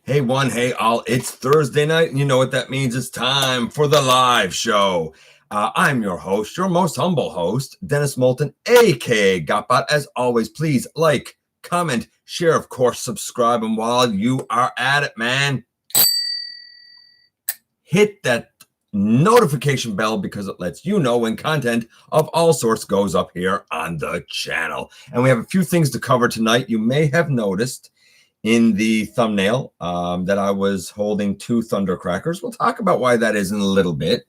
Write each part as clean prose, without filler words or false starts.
Hey, one, hey, all. It's Thursday night, and you know what that means. It's time for the live show. I'm your host, your most humble host, Dennis Moulton, aka Gotbot. As always, please like, comment, share, of course, subscribe. And while you are at it, man, hit that notification bell because it lets you know when content of all sorts goes up here on the channel. And we have a few things to cover tonight. You may have noticed in the thumbnail that I was holding two Thundercrackers. We'll talk about why that is in a little bit.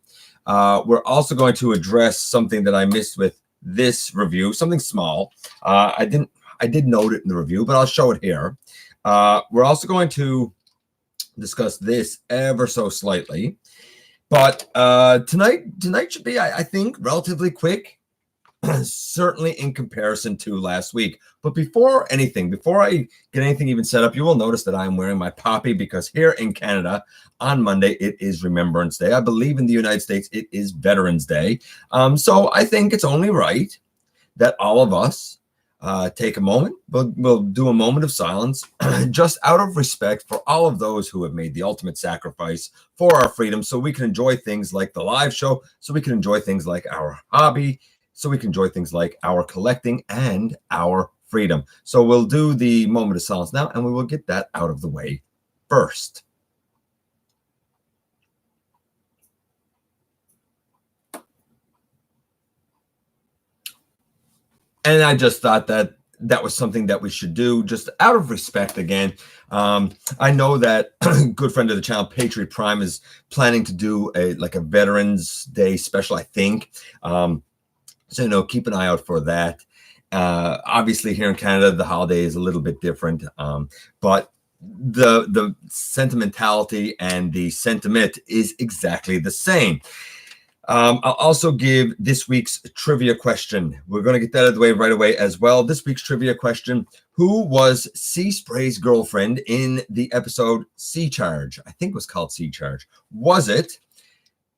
We're also going to address something that I missed with this review, something small. I did note it in the review, but I'll show it here. We're also going to discuss this ever so slightly. But tonight should be, I think, relatively quick. Certainly in comparison to last week. But before I get anything even set up, you will notice that I'm wearing my poppy because here in Canada on Monday, it is Remembrance Day. I believe in the United States, it is Veterans Day. So I think it's only right that all of us take a moment. We'll do a moment of silence just out of respect for all of those who have made the ultimate sacrifice for our freedom so we can enjoy things like the live show, so we can enjoy things like our hobby, so we can enjoy things like our collecting and our freedom. So we'll do the moment of silence now, and we will get that out of the way first. And I just thought that was something that we should do just out of respect again. I know that good friend of the channel, Patriot Prime, is planning to do a Veterans Day special, I think. So, keep an eye out for that. Obviously, here in Canada, the holiday is a little bit different, but the sentimentality and the sentiment is exactly the same. I'll also give this week's trivia question. We're going to get that out of the way right away as well. This week's trivia question: who was Sea Spray's girlfriend in the episode Sea Charge? I think it was called Sea Charge. Was it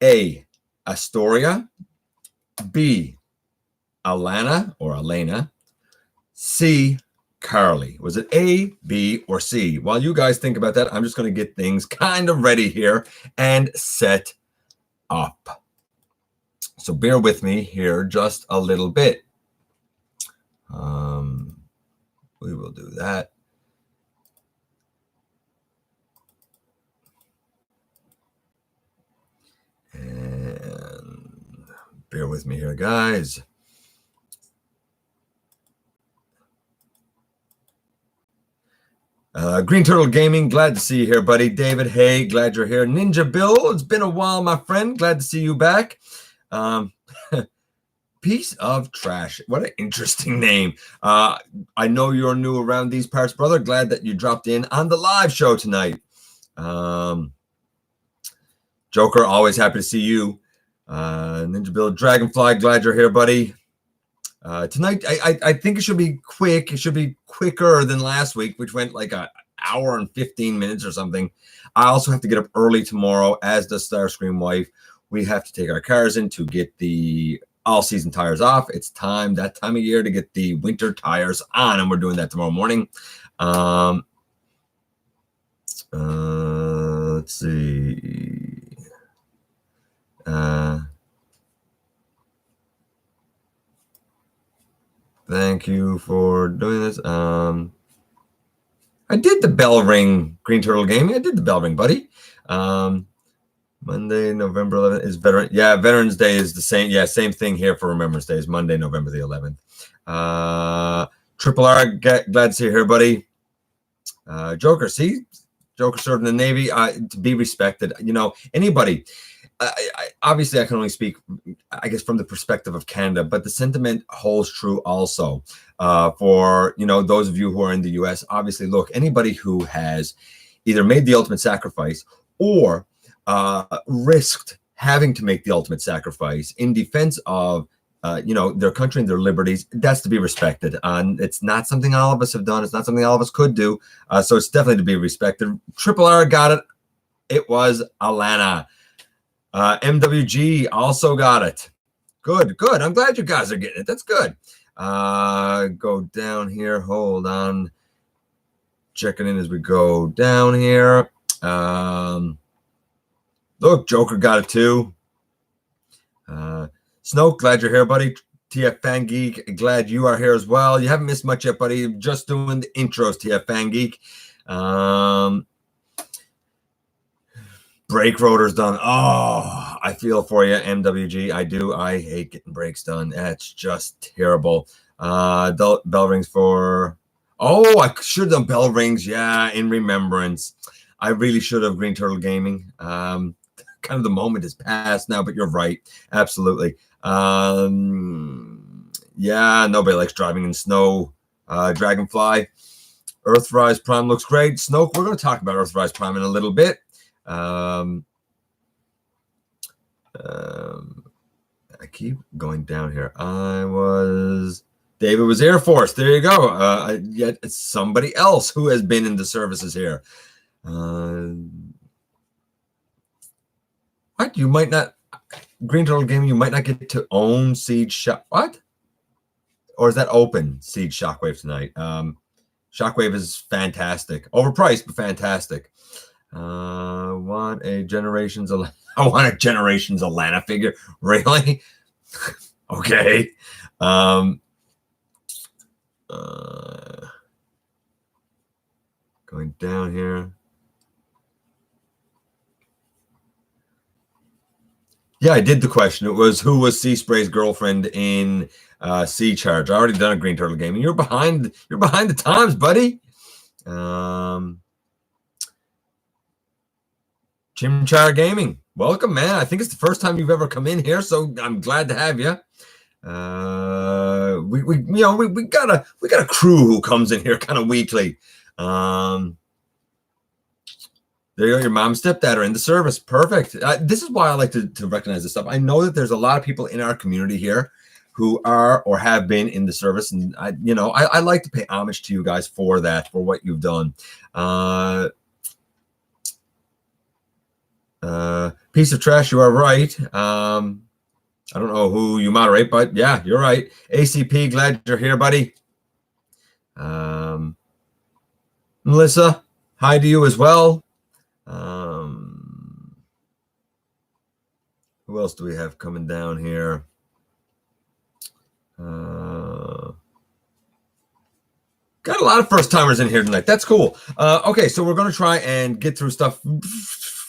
A, Astoria, B, Alana or Elena, C, Carly? Was it A, B, or C? While you guys think about that, I'm just going to get things kind of ready here and set up. So bear with me here just a little bit. We will do that. And bear with me here, guys. Green Turtle Gaming, glad to see you here, buddy. David, hey, glad you're here. Ninja Bill, it's been a while, my friend. Glad to see you back. Piece of trash. What an interesting name. I know you're new around these parts, brother. Glad that you dropped in on the live show tonight. Joker, always happy to see you. Ninja Bill, Dragonfly, glad you're here, buddy. Tonight, I think it should be quick. It should be quicker than last week, which went like an hour and 15 minutes or something. I also have to get up early tomorrow, as does Starscream Wife. We have to take our cars in to get the all-season tires off. It's that time of year to get the winter tires on, and we're doing that tomorrow morning. Let's see. Thank you for doing this. I did the bell ring, Green Turtle Gaming. I did the bell ring, buddy. Monday, November 11th is Veteran. Yeah, Veterans Day is the same. Yeah, same thing here for Remembrance Day is Monday, November the 11th. Triple R, glad to see you here, buddy. Joker, see? Joker served in the Navy. To be respected. Anybody. Obviously, I can only speak, I guess, from the perspective of Canada, but the sentiment holds true also for, those of you who are in the U.S. Obviously, look, anybody who has either made the ultimate sacrifice or risked having to make the ultimate sacrifice in defense of, their country and their liberties, that's to be respected. It's not something all of us have done. It's not something all of us could do. So it's definitely to be respected. Triple R got it. It was Alana. MWG also got it. Good. I'm glad you guys are getting it. That's good. Go down here. Hold on. checking in as we go down here. Look, Joker got it too. Snoke, glad you're here, buddy. TF Fan Geek, glad you are here as well. You haven't missed much yet, buddy. Just doing the intros, TF Fan Geek. Brake rotor's done. Oh, I feel for you, MWG. I do. I hate getting brakes done. That's just terrible. Bell rings for... Oh, I should have done bell rings. Yeah, in remembrance. I really should have. Green Turtle Gaming. Kind of the moment has passed now, but you're right. Absolutely. Yeah, nobody likes driving in snow. Dragonfly. Earthrise Prime looks great. Snoke, we're going to talk about Earthrise Prime in a little bit. I keep going down here. David was Air Force. There you go. Yet it's somebody else who has been in the services here. What? You might not, Green Turtle Gaming, you might not get to own Siege Shock. What? Or is that open Siege Shockwave tonight? Shockwave is fantastic. Overpriced, but fantastic. I want a Generations Alana figure. Really? Okay. Going down here. Yeah, I did the question. It was who was Sea Spray's girlfriend in Sea Charge. I already done a Green Turtle Gaming. You're behind the times, buddy. Chimchar Gaming, welcome, man. I think it's the first time you've ever come in here, so I'm glad to have you. We got a crew who comes in here kind of weekly. There you go. Your mom and stepdad are in the service. Perfect. This is why I like to recognize this stuff. I know that there's a lot of people in our community here who are or have been in the service, and I like to pay homage to you guys for that, for what you've done. Piece of trash, you are right. I don't know who you moderate, but yeah, you're right. ACP, glad you're here, buddy. Melissa, hi to you as well. Who else do we have coming down here? Got a lot of first timers in here tonight. That's cool. Okay, so we're going to try and get through stuff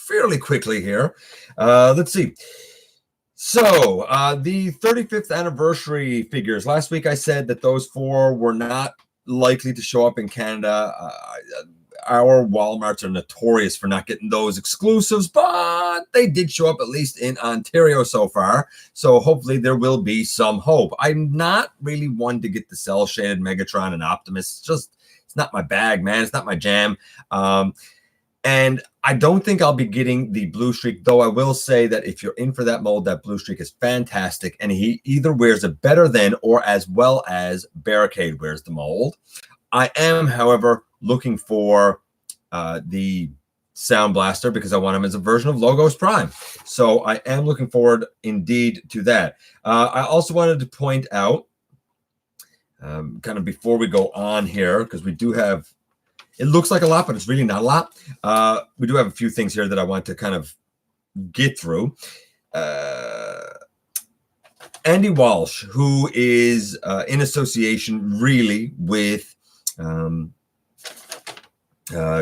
fairly quickly here. Let's see. So the 35th anniversary figures. Last week I said that those 4 were not likely to show up in Canada. Our Walmarts are notorious for not getting those exclusives, but they did show up at least in Ontario so far. So hopefully there will be some hope. I'm not really one to get the cell shaded Megatron and Optimus. It's not my bag, man. It's not my jam. And I don't think I'll be getting the Blue Streak, though I will say that if you're in for that mold, that Blue Streak is fantastic. And he either wears it better than or as well as Barricade wears the mold. I am, however, looking for the Sound Blaster because I want him as a version of Logos Prime. So I am looking forward indeed to that. I also wanted to point out, kind of before we go on here, because we do have, it looks like a lot, but it's really not a lot. We do have a few things here that I want to kind of get through. Andy Walsh, who is in association really with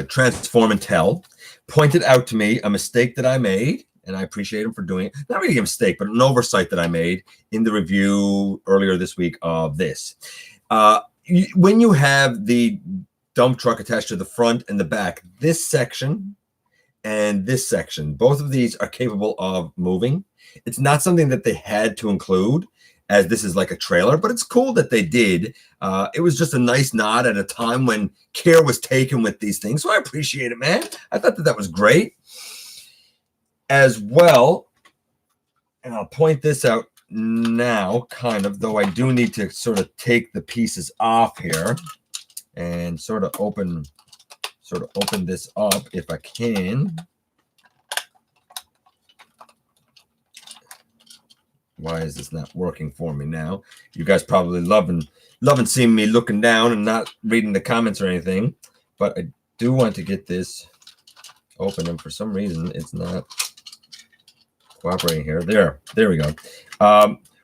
Transform and Tell, pointed out to me a mistake that I made, and I appreciate him for doing it. Not really a mistake, but an oversight that I made in the review earlier this week of this. When you have the dump truck attached to the front and the back, this section and this section, both of these are capable of moving. It's not something that they had to include, as this is like a trailer, but it's cool that they did. It was just a nice nod at a time when care was taken with these things. So I appreciate it, man. I thought that was great. As well, and I'll point this out now, kind of, though I do need to sort of take the pieces off here and sort of open this up if I can. Why is this not working for me now? You guys probably loving seeing me looking down and not reading the comments or anything, but I do want to get this open, and for some reason it's not cooperating here. There we go.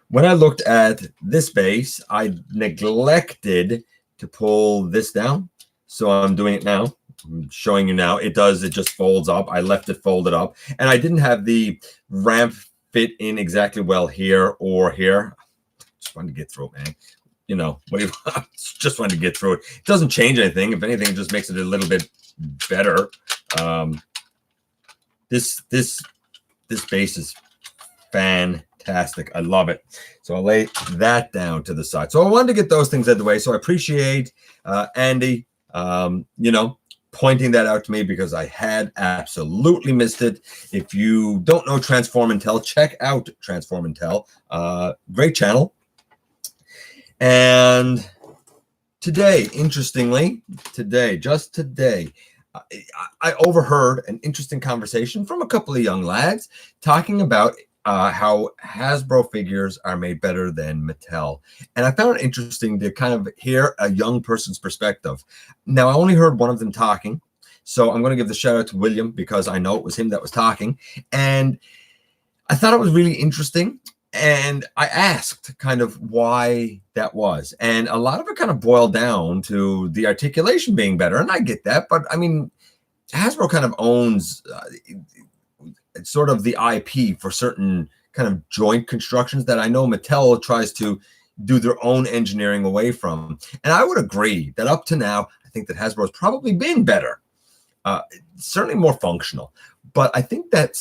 When I looked at this base, I neglected to pull this down, so I'm doing it now. I'm showing you now. It just folds up. I left it folded up, and I didn't have the ramp fit in exactly well here or here. Just wanted to get through it, man. You know, just wanted to get through it. It doesn't change anything. If anything, it just makes it a little bit better. This base is fantastic. I love it. So I'll lay that down to the side. So I wanted to get those things out of the way. So I appreciate Andy, pointing that out to me, because I had absolutely missed it. If you don't know Transform and Tell, check out Transform and Tell. Great channel. And today, interestingly, just today, I overheard an interesting conversation from a couple of young lads talking about how Hasbro figures are made better than Mattel. And I found it interesting to kind of hear a young person's perspective. Now, I only heard one of them talking, so I'm going to give the shout out to William, because I know it was him that was talking. And I thought it was really interesting. And I asked kind of why that was. And a lot of it kind of boiled down to the articulation being better. And I get that. But I mean, Hasbro kind of owns sort of the IP for certain kind of joint constructions that I know Mattel tries to do their own engineering away from. And I would agree that up to now, I think that Hasbro has probably been better, certainly more functional. But I think that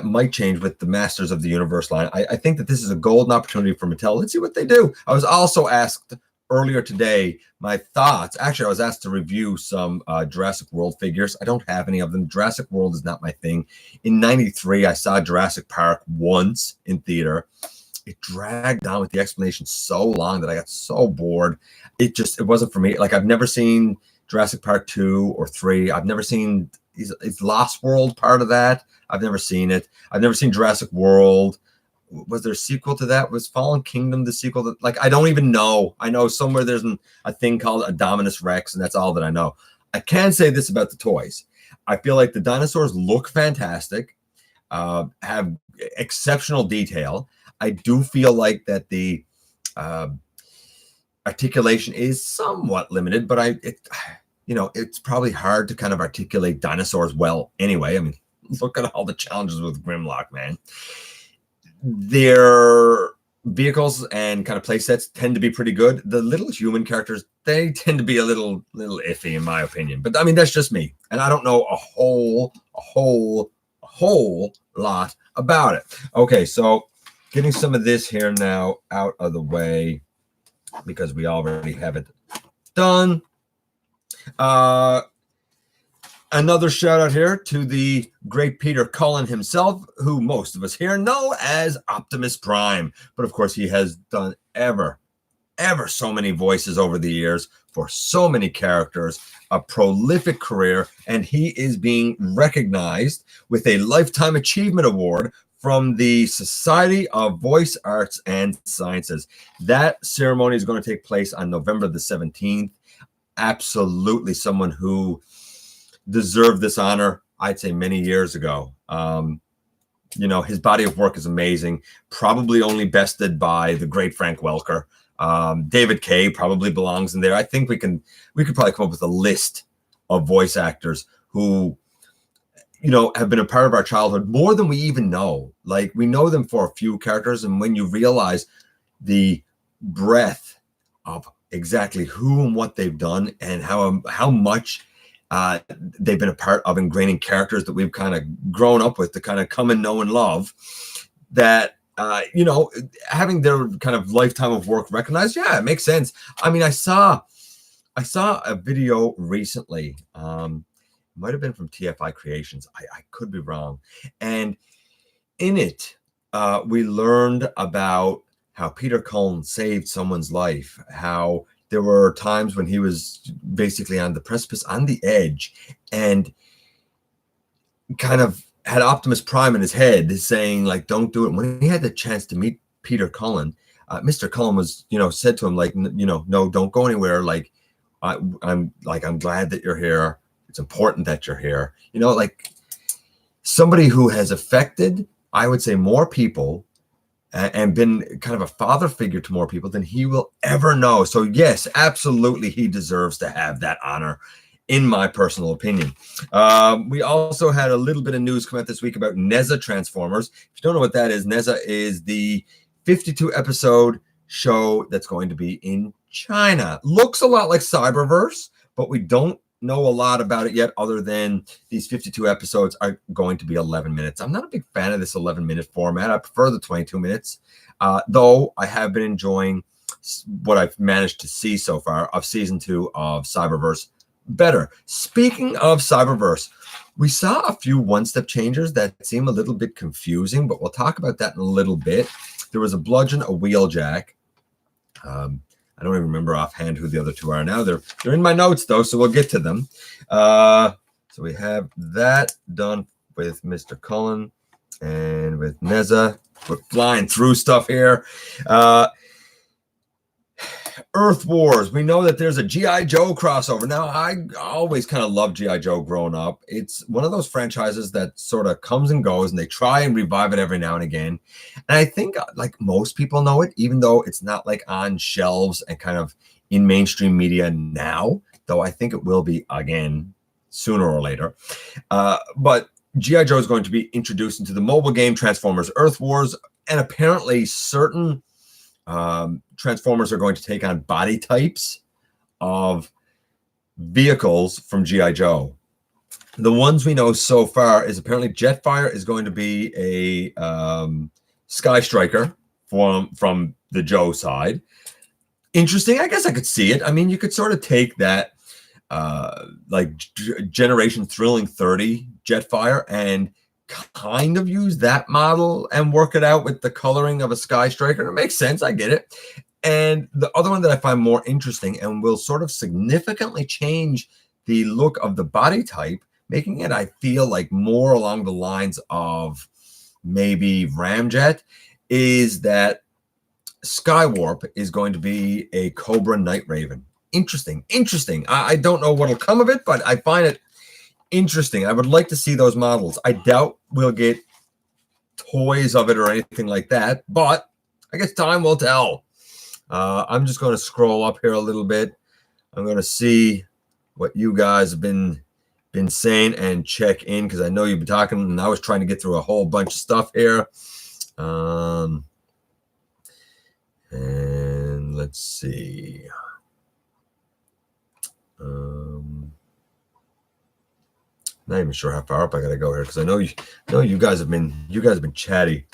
might change with the Masters of the Universe line. I think that this is a golden opportunity for Mattel. Let's see what they do. I was also asked earlier today my thoughts. Actually, I was asked to review some Jurassic World figures. I don't have any of them. Jurassic World is not my thing. In '93, I saw Jurassic Park once in theater. It dragged on with the explanation so long that I got so bored. It wasn't for me. Like, I've never seen Jurassic Park 2 or 3. I've never seen is Lost World part of that? I've never seen it. I've never seen Jurassic World. Was there a sequel to that? Was Fallen Kingdom the sequel? Like, I don't even know. I know somewhere there's a thing called Indominus Rex, and that's all that I know. I can say this about the toys. I feel like the dinosaurs look fantastic, have exceptional detail. I do feel like that the articulation is somewhat limited, but it's probably hard to kind of articulate dinosaurs well anyway. I mean, look at all the challenges with Grimlock, man. Their vehicles and kind of play sets tend to be pretty good. The little human characters, they tend to be a little iffy in my opinion. But I mean, that's just me. And I don't know a whole lot about it. Okay, so getting some of this here now out of the way, because we already have it done. Another shout out here to the great Peter Cullen himself, who most of us here know as Optimus Prime. But of course, he has done ever so many voices over the years for so many characters, a prolific career, and he is being recognized with a Lifetime Achievement Award from the Society of Voice Arts and Sciences. That ceremony is going to take place on November the 17th. Absolutely someone who deserved this honor, I'd say, many years ago. His body of work is amazing, probably only bested by the great Frank Welker. David Kaye probably belongs in there. I think we could probably come up with a list of voice actors who, have been a part of our childhood more than we even know. Like, we know them for a few characters, and when you realize the breadth of exactly who and what they've done and how much they've been a part of ingraining characters that we've kind of grown up with to kind of come and know and love, that having their kind of lifetime of work recognized, yeah, it makes sense. I mean, I saw a video recently, might have been from TFI Creations, I could be wrong, and in it we learned about how Peter Cullen saved someone's life, how there were times when he was basically on the precipice, on the edge, and kind of had Optimus Prime in his head saying, like, don't do it. When he had the chance to meet Peter Cullen, Mr. Cullen was, said to him, like, no, don't go anywhere. Like, I'm glad that you're here. It's important that you're here. You know, like somebody who has affected, I would say, more people and been kind of a father figure to more people than he will ever know. So yes, absolutely, he deserves to have that honor, in my personal opinion. We also had a little bit of news come out this week about Neza Transformers. If you don't know what that is, Neza is the 52 episode show that's going to be in China. Looks a lot like Cyberverse, but we don't know a lot about it yet, other than these 52 episodes are going to be 11 minutes. I'm not a big fan of this 11-minute format. I prefer the 22 minutes, though I have been enjoying what I've managed to see so far of season 2 of Cyberverse better. Speaking of Cyberverse, we saw a few one-step changes that seem a little bit confusing, but we'll talk about that in a little bit. There was a bludgeon, a wheeljack. I don't even remember offhand who the other two are now. They're in my notes, though, so we'll get to them. So we have that done with Mr. Cullen and with Neza. We're flying through stuff here. Earth Wars. We know that there's a G.I. Joe crossover. Now, I always kind of loved G.I. Joe growing up. It's one of those franchises that sort of comes and goes, and they try and revive it every now and again. And I think, like, most people know it, even though it's not, like, on shelves and kind of in mainstream media now, though I think it will be again sooner or later. But G.I. Joe is going to be introduced into the mobile game Transformers Earth Wars, and apparently certain Transformers are going to take on body types of vehicles from G.I. Joe. The ones we know so far is apparently Jetfire is going to be a Sky Striker from the Joe side. Interesting. I guess I could see it. I mean, you could sort of take that like Generation Thrilling 30 Jetfire and kind of use that model and work it out with the coloring of a Sky Striker. It makes sense. I get it. And the other one that I find more interesting and will sort of significantly change the look of the body type, making it, I feel like, more along the lines of maybe Ramjet, is that Skywarp is going to be a Cobra Night Raven. Interesting. I don't know what'll come of it, but I find it interesting. I would like to see those models. I doubt we'll get toys of it or anything like that, but I guess time will tell. I'm just going to scroll up here a little bit. I'm going to see what you guys have been saying and check in, because I know you've been talking, and I was trying to get through a whole bunch of stuff here. And let's see. Not even sure how far up I gotta go here, because I know you guys have been chatty.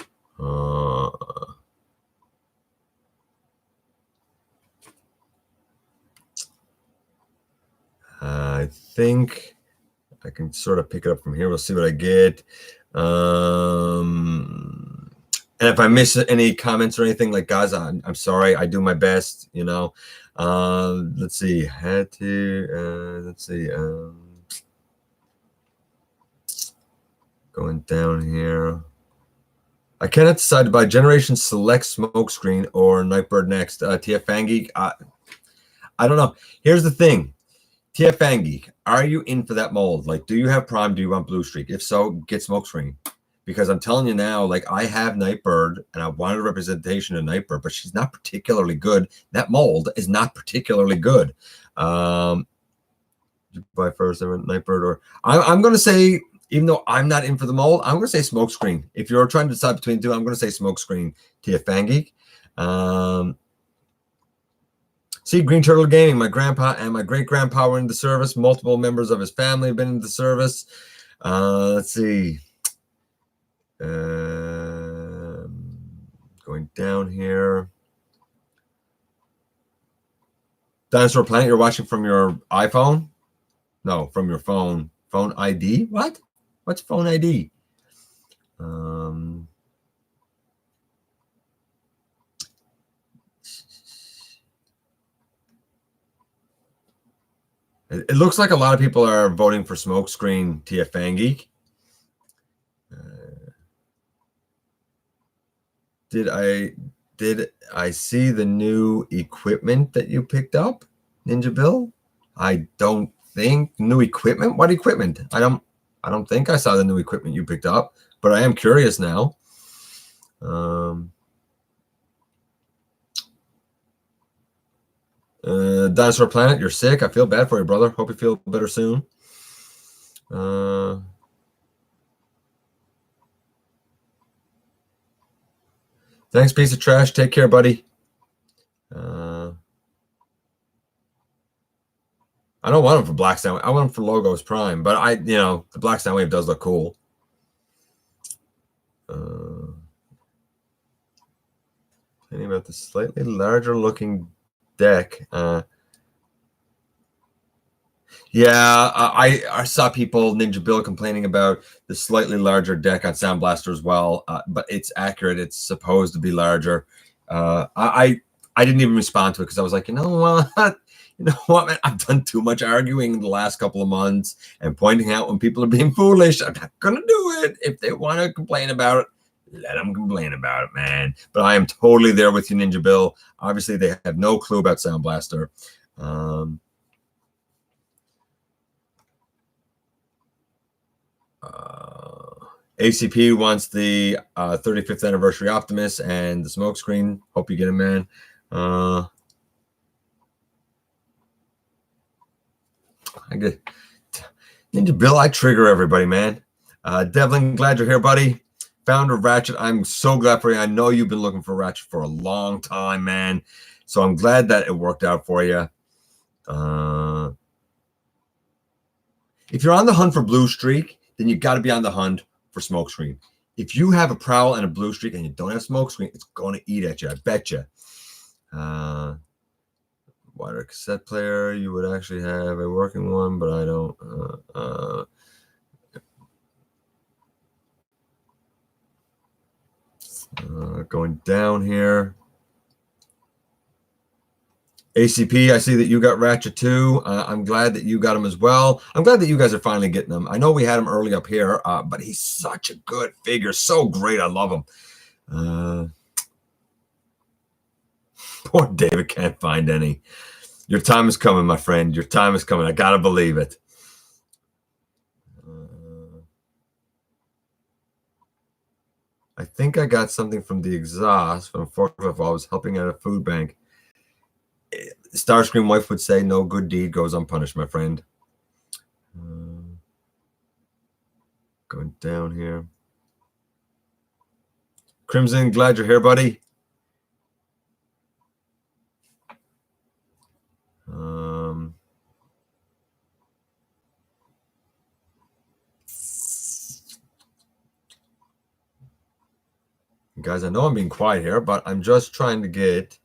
I think I can sort of pick it up from here. We'll see what I get. And if I miss any comments or anything, like, guys, I'm sorry. I do my best, you know. Let's see. Let's see. Going down here. I cannot decide to buy Generation Select Smokescreen or Nightbird next. TF Fangeek. I don't know. Here's the thing. TF Fangeek, are you in for that mold? Like, do you have Prime? Do you want Blue Streak? If so, get Smokescreen. Because I'm telling you now, like, I have Nightbird, and I wanted a representation of Nightbird, but she's not particularly good. That mold is not particularly good. Buy first, Nightbird, or I'm going to say, even though I'm not in for the mold, I'm going to say Smokescreen. If you're trying to decide between two, I'm going to say Smokescreen. TF Fangeek. See, Green Turtle Gaming, my grandpa and my great-grandpa were in the service. Multiple members of his family have been in the service. Let's see. Going down here. Dinosaur Planet, you're watching from your iPhone? No, from your phone. Phone ID? What? What's phone ID? It looks like a lot of people are voting for Smokescreen, TF Fangeek. Did I see the new equipment that you picked up, Ninja Bill? I don't think new equipment. What equipment? I don't think I saw the new equipment you picked up, but I am curious now. Dinosaur Planet, you're sick. I feel bad for you, brother. Hope you feel better soon. Thanks, piece of trash. Take care, buddy. I don't want him for Black Soundwave. I want him for Logos Prime, but the Black Soundwave does look cool. Thinking about the slightly larger looking deck. I saw people, Ninja Bill, complaining about the slightly larger deck on Sound Blaster as well, but it's accurate. It's supposed to be larger. I didn't even respond to it because I was like, you know what? You know what, man? I've done too much arguing in the last couple of months and pointing out when people are being foolish. I'm not going to do it. If they want to complain about it, let them complain about it, man. But I am totally there with you, Ninja Bill. Obviously, they have no clue about Sound Blaster. ACP wants the 35th anniversary Optimus and the smokescreen. Hope you get him, man. I get Ninja Bill. I trigger everybody, man. Devlin, glad you're here, buddy. Founder of Ratchet, I'm so glad for you. I know you've been looking for Ratchet for a long time, man. So I'm glad that it worked out for you. If you're on the hunt for Blue Streak, then you got to be on the hunt for Smokescreen. If you have a Prowl and a Blue Streak and you don't have Smokescreen, it's going to eat at you. I bet you. Wider cassette player, you would actually have a working one, but I don't. Going down here. ACP, I see that you got Ratchet too. I'm glad that you got him as well. I'm glad that you guys are finally getting him. I know we had him early up here, but he's such a good figure. So great. I love him. Poor David can't find any. Your time is coming, my friend. Your time is coming. I got to believe it. I think I got something from the exhaust from Forklift while I was helping at a food bank. Starscream wife would say, no good deed goes unpunished, my friend. Going down here. Crimson, glad you're here, buddy. Guys, I know I'm being quiet here, but I'm just trying to get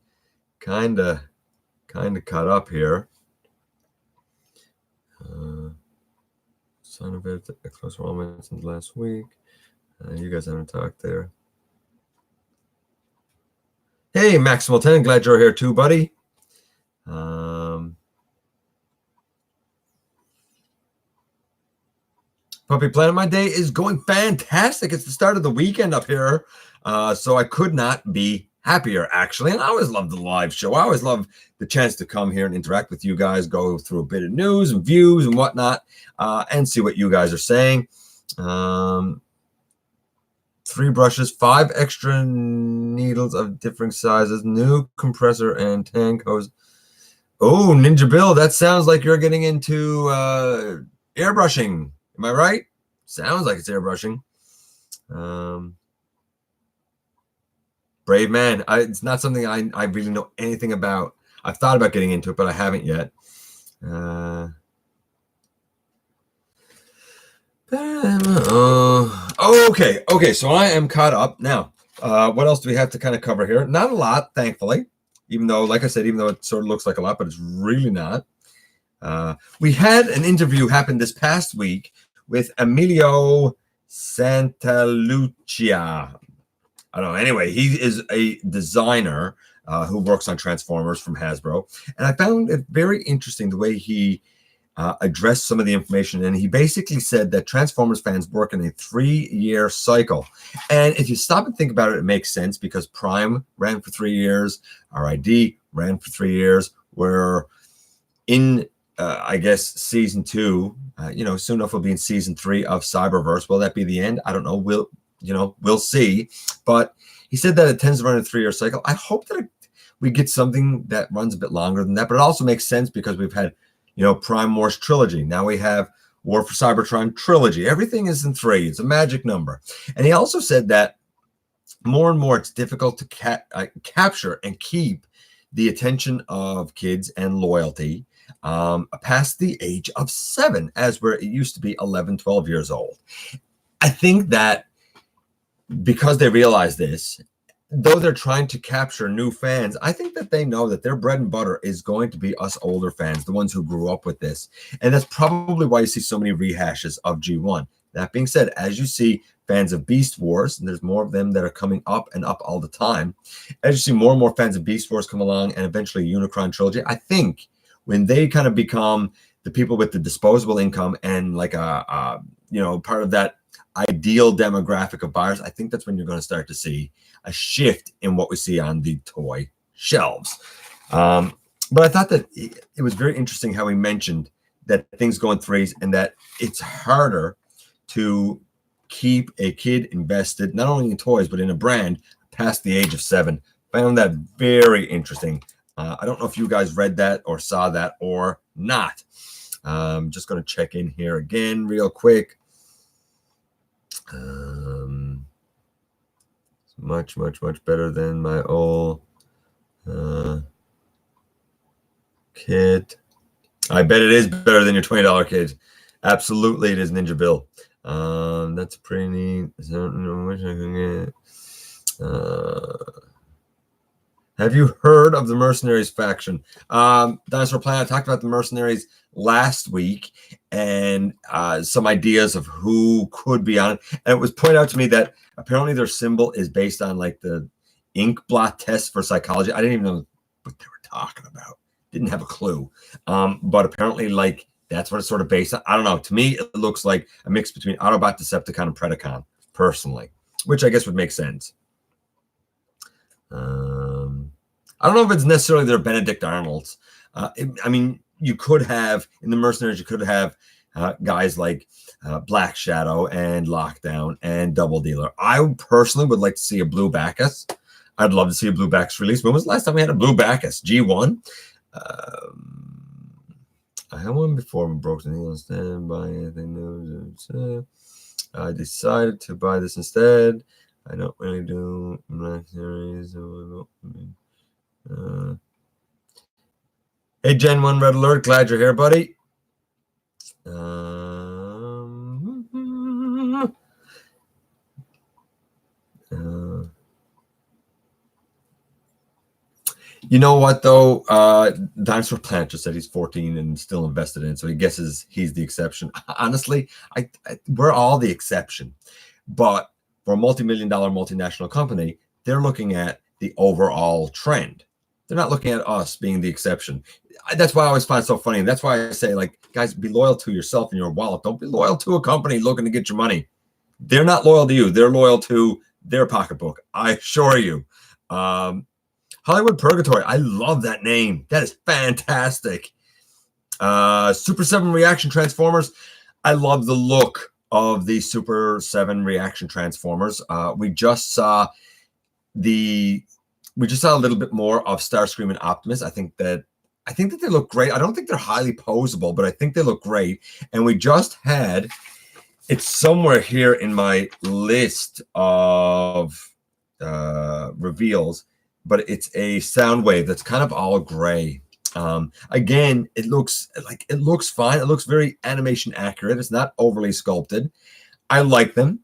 kind of caught up here. Son of it, close moments since last week. You guys haven't talked there. Hey, Maximal 10, glad you're here too, buddy. Puppy Planet, my day is going fantastic. It's the start of the weekend up here, so I could not be happier, actually. And I always love the live show. I always love the chance to come here and interact with you guys, go through a bit of news and views and whatnot, and see what you guys are saying. 3 brushes, 5 extra needles of different sizes, new compressor and tank hose. Oh, Ninja Bill, that sounds like you're getting into airbrushing. Am I right? Sounds like it's airbrushing. Brave man. It's not something I really know anything about. I've thought about getting into it, but I haven't yet. Okay. So I am caught up now. What else do we have to kind of cover here? Not a lot, thankfully. Even though, like I said, even though it sort of looks like a lot, but it's really not. We had an interview happen this past week with Emilio Santalucia. I don't know. Anyway, he is a designer who works on Transformers from Hasbro. And I found it very interesting the way he addressed some of the information. And he basically said that Transformers fans work in a 3-year cycle. And if you stop and think about it, it makes sense because Prime ran for 3 years. RID ran for 3 years. We're in I guess season 2, soon enough we'll be in season 3 of Cyberverse. Will that be the end? I don't know. We'll see. But he said that it tends to run a 3-year cycle. I hope that we get something that runs a bit longer than that, but it also makes sense because we've had, Prime Wars trilogy. Now we have War for Cybertron trilogy. Everything is in 3. It's a magic number. And he also said that more and more it's difficult to capture and keep the attention of kids and loyalty past the age of 7, as where it used to be 11, 12 years old. I think that because they realize this, though they're trying to capture new fans, I think that they know that their bread and butter is going to be us older fans, the ones who grew up with this. And that's probably why you see so many rehashes of G1. That being said, as you see fans of Beast Wars, and there's more of them that are coming up and up all the time, as you see more and more fans of Beast Wars come along and eventually Unicron Trilogy, I think when they kind of become the people with the disposable income and like part of that ideal demographic of buyers, I think that's when you're going to start to see a shift in what we see on the toy shelves. But I thought that it was very interesting how he mentioned that things go in 3s and that it's harder to keep a kid invested, not only in toys, but in a brand past the age of 7. Found that very interesting. I don't know if you guys read that or saw that or not. Just going to check in here again real quick. Much better than my old kit. I bet it is better than your $20 kit. Absolutely, it is, Ninja Bill. That's pretty neat. I don't know which I can get. Have you heard of the Mercenaries faction? Dinosaur Planet talked about the Mercenaries last week and some ideas of who could be on it. And it was pointed out to me that apparently their symbol is based on like the ink blot test for psychology. I didn't even know what they were talking about. Didn't have a clue. But apparently like that's what it's sort of based on. I don't know. To me, it looks like a mix between Autobot, Decepticon, and Predacon, personally, which I guess would make sense. I don't know if it's necessarily their Benedict Arnolds. You could have, in the Mercenaries, you could have guys like Black Shadow and Lockdown and Double Dealer. I personally would like to see a Blue Bacchus. I'd love to see a Blue Bacchus release. When was the last time we had a Blue Bacchus? G1? I had one before, but broke the needle instead. Buy anything new. I decided to buy this instead. I don't really do Black Series. Hey, Gen 1 Red Alert. Glad you're here, buddy. You know what, though? Dinosaur Planet just said he's 14 and still invested in it, so he guesses he's the exception. Honestly, we're all the exception. But for a multi-million-dollar multinational company, they're looking at the overall trend. They're not looking at us being the exception. That's why I always find it so funny. And that's why I say, like, guys, be loyal to yourself and your wallet. Don't be loyal to a company looking to get your money. They're not loyal to you. They're loyal to their pocketbook. I assure you. Hollywood Purgatory. I love that name. That is fantastic. Super 7 Reaction Transformers. I love the look of the Super 7 Reaction Transformers. We just saw a little bit more of Starscream and Optimus. I think that they look great. I don't think they're highly posable, but I think they look great. And we just had, it's somewhere here in my list of reveals, but it's a Soundwave that's kind of all gray. Again, it looks fine. It looks very animation accurate. It's not overly sculpted. I like them.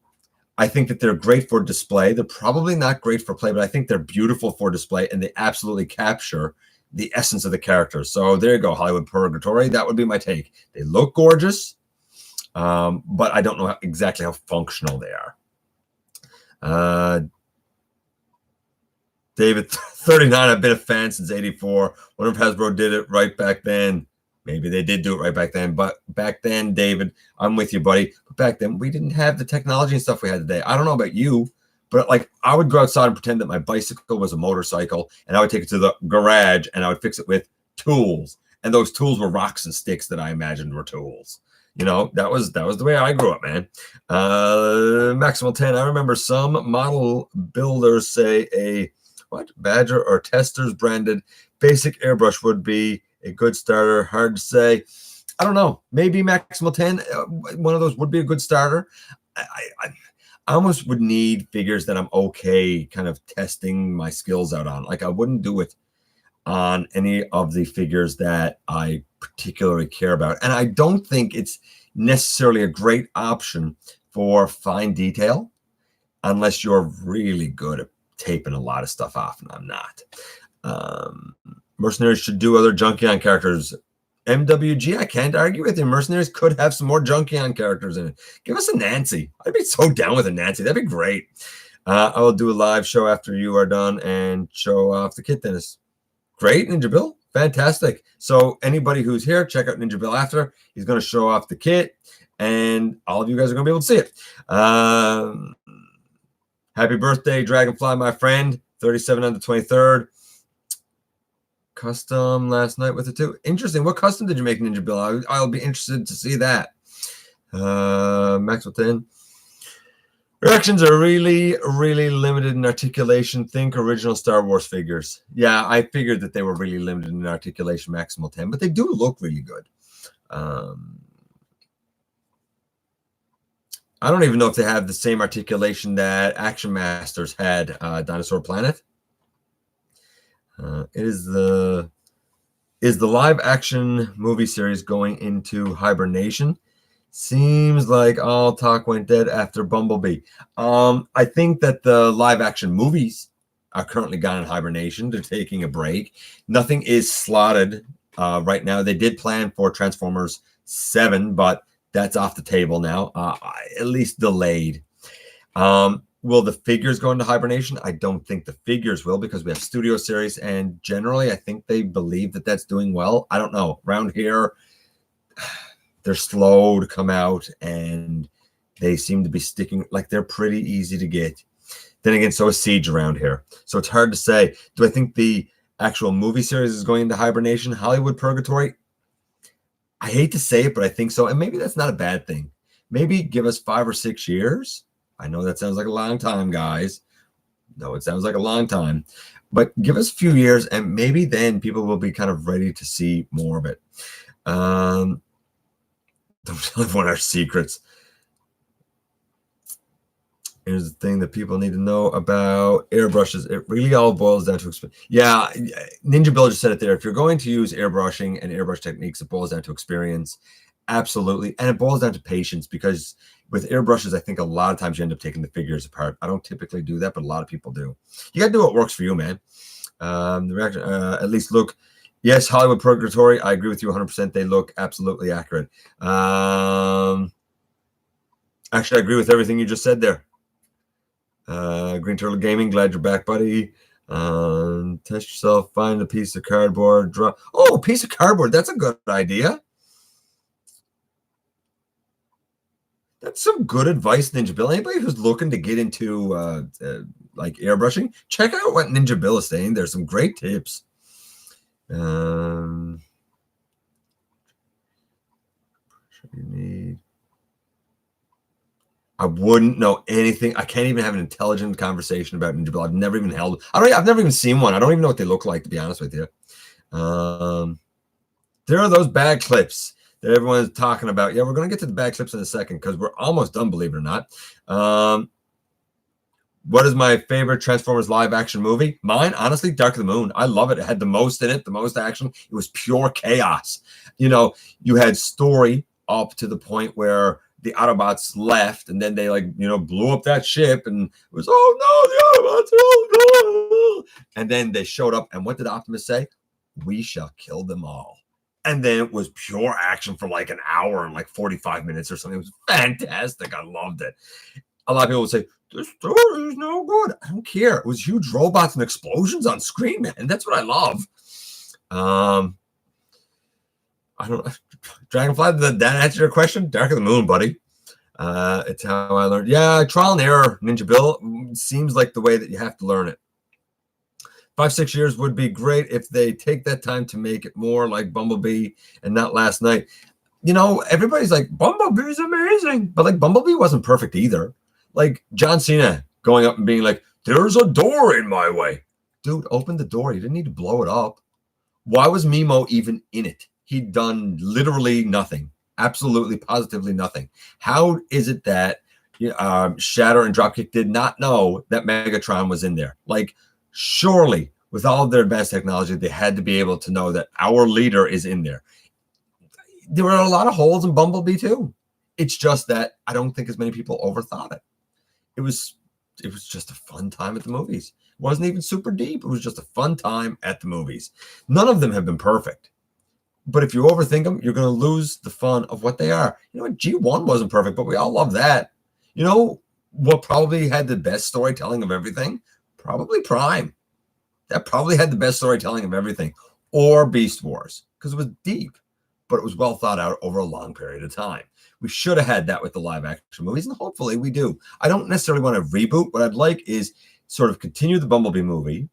I think that they're great for display. They're probably not great for play, but I think they're beautiful for display, and they absolutely capture the essence of the characters. So there you go, Hollywood Purgatory. That would be my take. They look gorgeous, but I don't know exactly how functional they are. David, 39, I've been a fan since 84. Wonder if Hasbro did it right back then. Maybe they did do it right back then. But back then, David, I'm with you, buddy. But back then, we didn't have the technology and stuff we had today. I don't know about you, but like I would go outside and pretend that my bicycle was a motorcycle, and I would take it to the garage, and I would fix it with tools and those tools were rocks and sticks that I imagined were tools. You know, that was the way I grew up, man. Maximal 10. I remember some model builders say a Badger or Testers branded basic airbrush would be a good starter. Hard to say. I don't know. Maybe Maximal 10, one of those would be a good starter. I almost would need figures that I'm okay kind of testing my skills out on. Like, I wouldn't do it on any of the figures that I particularly care about. And I don't think it's necessarily a great option for fine detail unless you're really good at taping a lot of stuff off, and I'm not. Mercenaries should do other Junkion characters. MWG, I can't argue with you. Mercenaries could have some more Junkion characters in it. Give us a Nancy. I'd be so down with a Nancy. That'd be great. I will do a live show after you are done and show off the kit, Dennis. Great, Ninja Bill. Fantastic. So anybody who's here, check out Ninja Bill after. He's going to show off the kit, and all of you guys are going to be able to see it. Happy birthday, Dragonfly, my friend. 37 on the 23rd. Custom last night with it too. Interesting. What custom did you make, Ninja Bill? I'll be interested to see that. Maxwell 10. Reactions are really, really limited in articulation. Think original Star Wars figures. Yeah, I figured that they were really limited in articulation, Maximal 10, but they do look really good. I don't even know if they have the same articulation that Action Masters had, Dinosaur Planet. Is the live action movie series going into hibernation? Seems like all talk went dead after Bumblebee. I think that the live action movies are currently gone in hibernation. They're taking a break. Nothing is slotted right now. They did plan for Transformers 7, but that's off the table now, at least delayed. Will the figures go into hibernation? I don't think the figures will, because we have studio series, and generally I think they believe that that's doing well. I don't know. Around here, they're slow to come out, and they seem to be sticking, like they're pretty easy to get. Then again, so is Siege around here. So it's hard to say. Do I think the actual movie series is going into hibernation? Hollywood Purgatory? I hate to say it, but I think so. And maybe that's not a bad thing. Maybe give us 5 or 6 years. I know that sounds like a long time, guys. No, it sounds like a long time. But give us a few years, and maybe then people will be kind of ready to see more of it. Don't tell everyone our secrets. Here's the thing that people need to know about airbrushes. It really all boils down to experience. Yeah, Ninja Bill just said it there. If you're going to use airbrushing and airbrush techniques, it boils down to experience. Absolutely. And it boils down to patience, because with airbrushes, I think a lot of times you end up taking the figures apart. I don't typically do that, but a lot of people do. You got to do what works for you, man. The reaction, at least look. Yes, Hollywood Purgatory. I agree with you 100%. They look absolutely accurate. Actually, I agree with everything you just said there. Green Turtle Gaming, glad you're back, buddy. Test yourself, find a piece of cardboard, draw. Oh, a piece of cardboard. That's a good idea. That's some good advice, Ninja Bill. Anybody who's looking to get into like airbrushing, check out what Ninja Bill is saying. There's some great tips. You need. I wouldn't know anything. I can't even have an intelligent conversation about Ninja Bill. I've never even held. I've never even seen one. I don't even know what they look like, to be honest with you. There are those bag clips that everyone's talking about. Yeah, we're going to get to the bag clips in a second, because we're almost done, believe it or not. What is my favorite Transformers live action movie? Mine, honestly, Dark of the Moon. I love it. It had the most in it, the most action. It was pure chaos. You know, you had story up to the point where the Autobots left, and then they, like, you know, blew up that ship, and it was, oh no, the Autobots are all gone. And then they showed up, and what did Optimus say? We shall kill them all. And then it was pure action for like an hour and like 45 minutes or something. It was fantastic. I loved it. A lot of people would say, the story is no good. I don't care. It was huge robots and explosions on screen, man. And that's what I love. I don't know. Dragonfly, did that answer your question? Dark of the Moon, buddy. It's how I learned. Yeah, trial and error, Ninja Bill. Seems like the way that you have to learn it. 5-6 years would be great if they take that time to make it more like Bumblebee and not Last Night. Everybody's like, Bumblebee's amazing, but like Bumblebee wasn't perfect either. Like John Cena going up and being like, there's a door in my way. Dude, open the door. You didn't need to blow it up. Why was Mimo even in it? He'd done literally nothing. Absolutely, positively nothing. How is it that Shatter and Dropkick did not know that Megatron was in there? Like, surely, with all of their advanced technology, they had to be able to know that our leader is in there. There were a lot of holes in Bumblebee, too. It's just that I don't think as many people overthought it. It was just a fun time at the movies. It wasn't even super deep. It was just a fun time at the movies. None of them have been perfect. But if you overthink them, you're going to lose the fun of what they are. You know what? G1 wasn't perfect, but we all love that. You know what probably had the best storytelling of everything? Probably Prime. That probably had the best storytelling of everything. Or Beast Wars, because it was deep, but it was well thought out over a long period of time. We should have had that with the live action movies, and hopefully we do. I don't necessarily want to reboot. What I'd like is sort of continue the Bumblebee movie,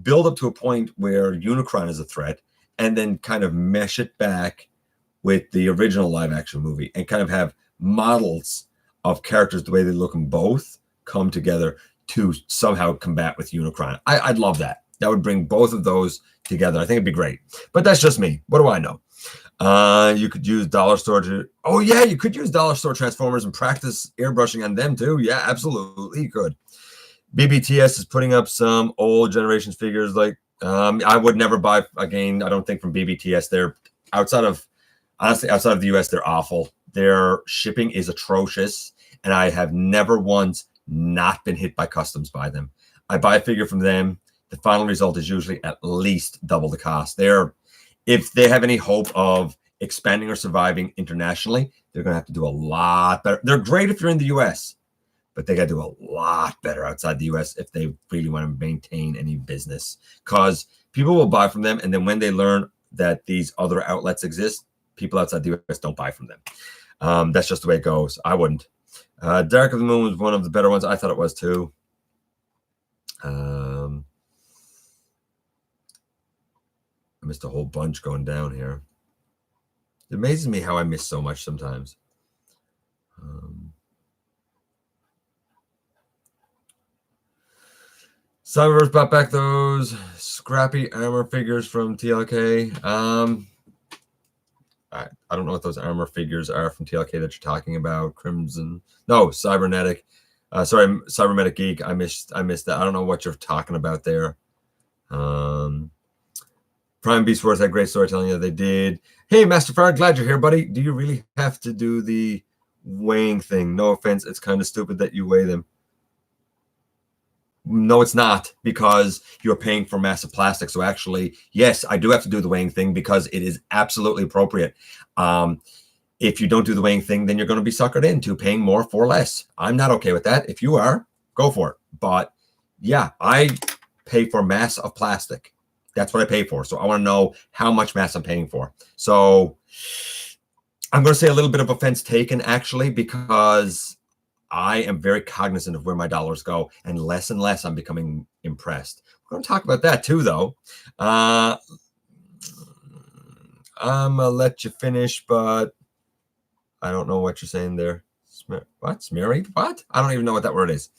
build up to a point where Unicron is a threat, and then kind of mesh it back with the original live action movie and kind of have models of characters, the way they look in both, come together to somehow combat with Unicron. I'd love that. That would bring both of those together. I think it'd be great. But that's just me. What do I know? You could use Dollar Store you could use Dollar Store Transformers and practice airbrushing on them too. Yeah, absolutely, you could. BBTS is putting up some old generations figures. Like, I would never buy again. I don't think from BBTS. They're outside of the US, they're awful. Their shipping is atrocious, and I have never once not been hit by customs by them. I buy a figure from them. The final result is usually at least double the cost. If they have any hope of expanding or surviving internationally, they're going to have to do a lot better. They're great if you're in the US, but they got to do a lot better outside the US if they really want to maintain any business, because people will buy from them. And then when they learn that these other outlets exist, people outside the US don't buy from them. That's just the way it goes. I wouldn't. Dark of the Moon was one of the better ones. I thought it was too. I missed a whole bunch going down here. It amazes me how I miss so much sometimes. Cyberverse brought back those scrappy armor figures from TLK. I don't know what those armor figures are from TLK that you're talking about. Crimson. No, Cybernetic. Cybernetic Geek. I missed that. I don't know what you're talking about there. Prime Beast Wars had great storytelling. Yeah, they did. Hey, Master Fire, glad you're here, buddy. Do you really have to do the weighing thing? No offense, it's kind of stupid that you weigh them. No, it's not, because you're paying for massive plastic. So actually, yes, I do have to do the weighing thing because it is absolutely appropriate. If you don't do the weighing thing, then you're going to be suckered into paying more for less. I'm not okay with that. If you are, go for it. But yeah, I pay for mass of plastic. That's what I pay for. So I want to know how much mass I'm paying for. So I'm going to say a little bit of offense taken, actually, because I am very cognizant of where my dollars go, and less I'm becoming impressed. We're going to talk about that too, though. I'm going to let you finish, but I don't know what you're saying there. What? Smeary? What? I don't even know what that word is.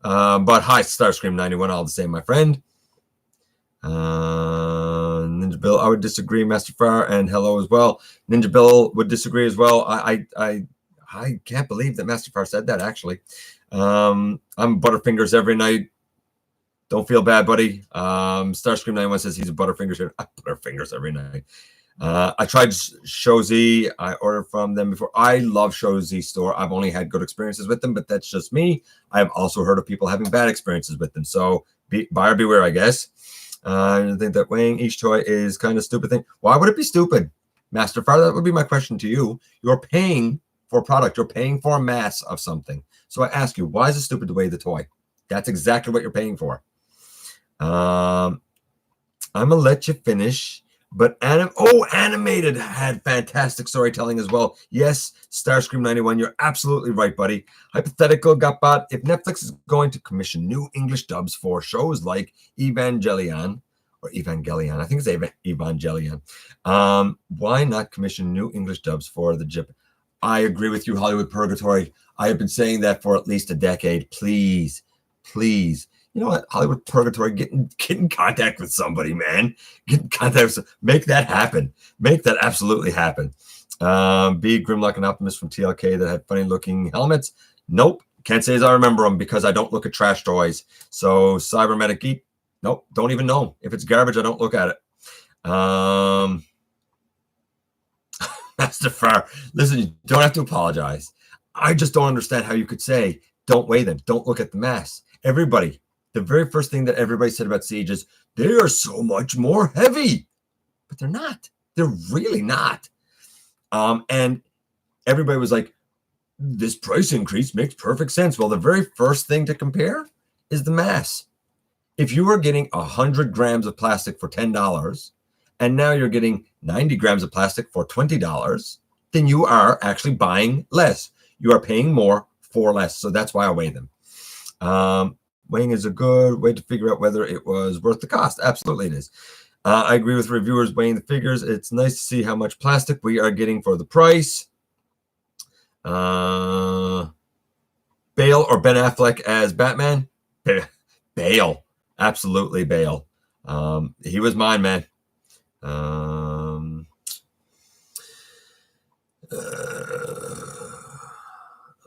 But hi, Starscream91, all the same, my friend. Ninja Bill, I would disagree. Master Fire, and hello as well. Ninja Bill would disagree as well. I can't believe that Master Fire said that, actually. I'm Butterfingers every night. Don't feel bad, buddy. Starscream91 says he's a Butterfingers here. I Butterfingers every night. I tried Shozi. I ordered from them before. I love Shozi store. I've only had good experiences with them, but that's just me. I've also heard of people having bad experiences with them. So buyer beware, I guess. I think that weighing each toy is kind of stupid thing. Why would it be stupid, Master Fire? That would be my question to you. You're paying for a product. You're paying for a mass of something. So I ask you, why is it stupid to weigh the toy? That's exactly what you're paying for. I'm going to let you finish, But animated had fantastic storytelling as well. Yes, Starscream 91, you're absolutely right, buddy. Hypothetical Gotbot, if Netflix is going to commission new English dubs for shows like Evangelion, I think it's Evangelion, why not commission new English dubs for the Jip? I agree with you, Hollywood Purgatory. I have been saying that for at least a decade. Please, please. You know what? Hollywood Purgatory, get in contact with somebody, man. Get in contact with make that happen. Make that absolutely happen. B, Grimlock and Optimus from TLK that had funny looking helmets. Nope. Can't say as I remember them because I don't look at trash toys. So Cybermetic Geek, nope. Don't even know. If it's garbage, I don't look at it. Master Far, listen, you don't have to apologize. I just don't understand how you could say, don't weigh them. Don't look at the mass. Everybody. The very first thing that everybody said about Siege is they are so much more heavy, but they're not. They're really not. And everybody was like, this price increase makes perfect sense. Well, the very first thing to compare is the mass. If you were getting 100 grams of plastic for $10 and now you're getting 90 grams of plastic for $20, then you are actually buying less. You are paying more for less. So that's why I weigh them. Weighing is a good way to figure out whether it was worth the cost. Absolutely it is. I agree with reviewers weighing the figures. It's nice to see how much plastic we are getting for the price. Bale or Ben Affleck as Batman? Bale. Absolutely Bale. He was mine, man.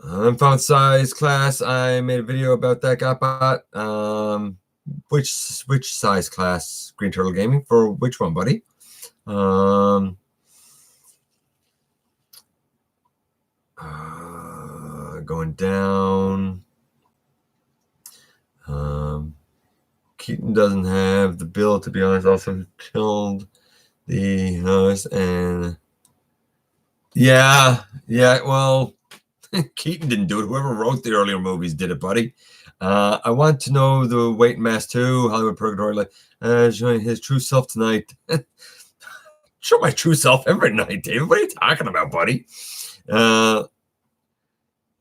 Unfound size class. I made a video about that Gotbot. Which size class? Green Turtle Gaming for which one, buddy? Going down. Keaton doesn't have the bill, to be honest. Also killed the host and yeah. Well, Keaton didn't do it. Whoever wrote the earlier movies did it, buddy. I want to know the weight and mass too. Hollywood Purgatory, showing his true self tonight. Show my true self every night, David. What are you talking about, buddy?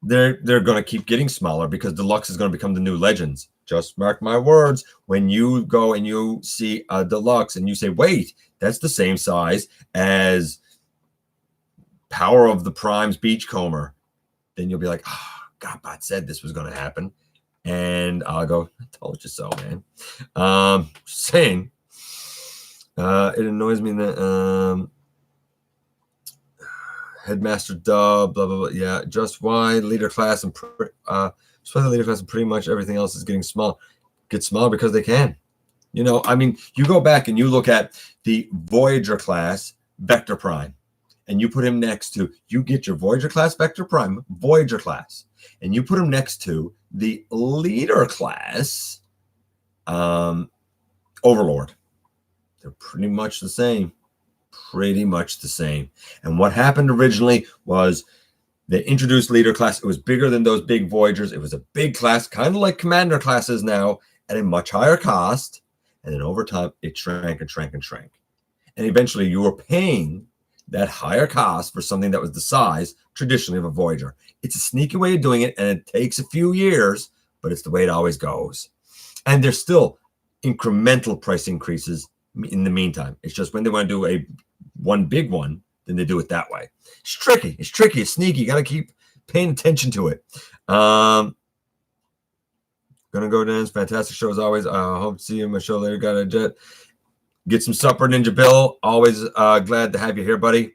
They're going to keep getting smaller because Deluxe is going to become the new Legends. Just mark my words. When you go and you see a Deluxe and you say, wait, that's the same size as Power of the Prime's Beachcomber, then you'll be like, Gotbot said this was going to happen. And I'll go, I told you so, man. Saying, it annoys me that Headmaster Dub, blah, blah, blah. Yeah, just why leader class and pretty much everything else is getting small. Get smaller because they can. You know, I mean, you go back and you look at the Voyager class Vector Prime, and you put him next to, you get your Voyager class Vector Prime, Voyager class, and you put him next to the leader class Overlord. They're pretty much the same. And what happened originally was they introduced leader class. It was bigger than those big Voyagers. It was a big class, kind of like commander classes now, at a much higher cost. And then over time, it shrank and shrank and shrank. And eventually you were paying that higher cost for something that was the size traditionally of a Voyager. It's a sneaky way of doing it, and it takes a few years, but it's the way it always goes. And there's still incremental price increases in the meantime. It's just when they want to do one big one, then they do it that way. It's tricky. It's sneaky. You got to keep paying attention to it. Gonna go down. Fantastic show as always. Hope to see you in my show later. Got a jet. Get some supper, Ninja Bill. Always glad to have you here, buddy.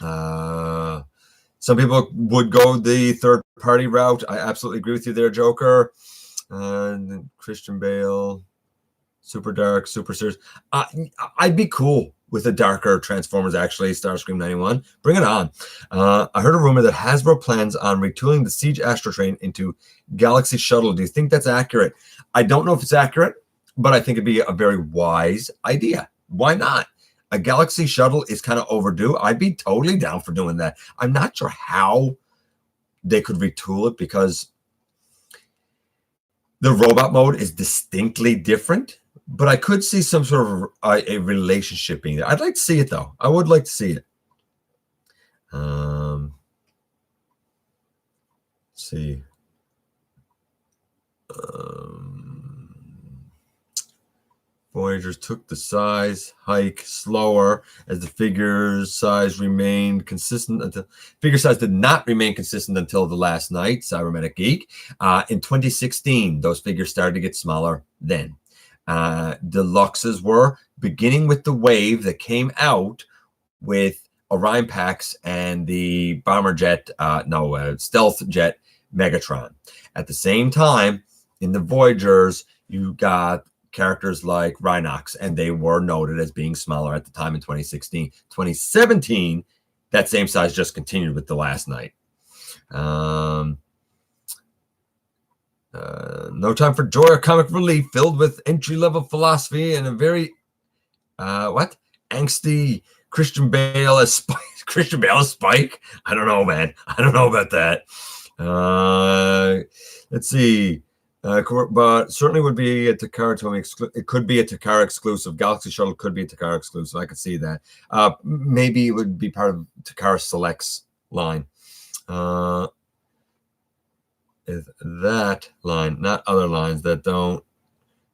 Some people would go the third-party route. I absolutely agree with you there, Joker. Christian Bale, super dark, super serious. I'd be cool with a darker Transformers, actually, Starscream 91. Bring it on. I heard a rumor that Hasbro plans on retooling the Siege Astro Train into Galaxy Shuttle. Do you think that's accurate? I don't know if it's accurate, but I think it'd be a very wise idea. Why not? A Galaxy Shuttle is kind of overdue. I'd be totally down for doing that. I'm not sure how they could retool it because the robot mode is distinctly different, but I could see some sort of a relationship being there. I'd like to see it, though. I would like to see it. Let's see. Voyagers took the size hike slower as the figures size remained consistent. Until figure size did not remain consistent until the last night. Cybernetic Geek. In 2016, those figures started to get smaller. Then deluxes were beginning with the wave that came out with Orion packs and the bomber jet, stealth jet Megatron. At the same time, in the Voyagers, you got characters like Rhinox, and they were noted as being smaller at the time in 2016. 2017, that same size just continued with the last night. No Time for Joy or Comic Relief, filled with entry-level philosophy and a very angsty Christian Bale as Spike. Christian Bale as Spike? I don't know, man. I don't know about that. Let's see. But certainly would be a Takara Tomy it could be a Takara exclusive. Galaxy Shuttle could be a Takara exclusive. I could see that. Maybe it would be part of Takara Selects line. Is that line, not other lines that don't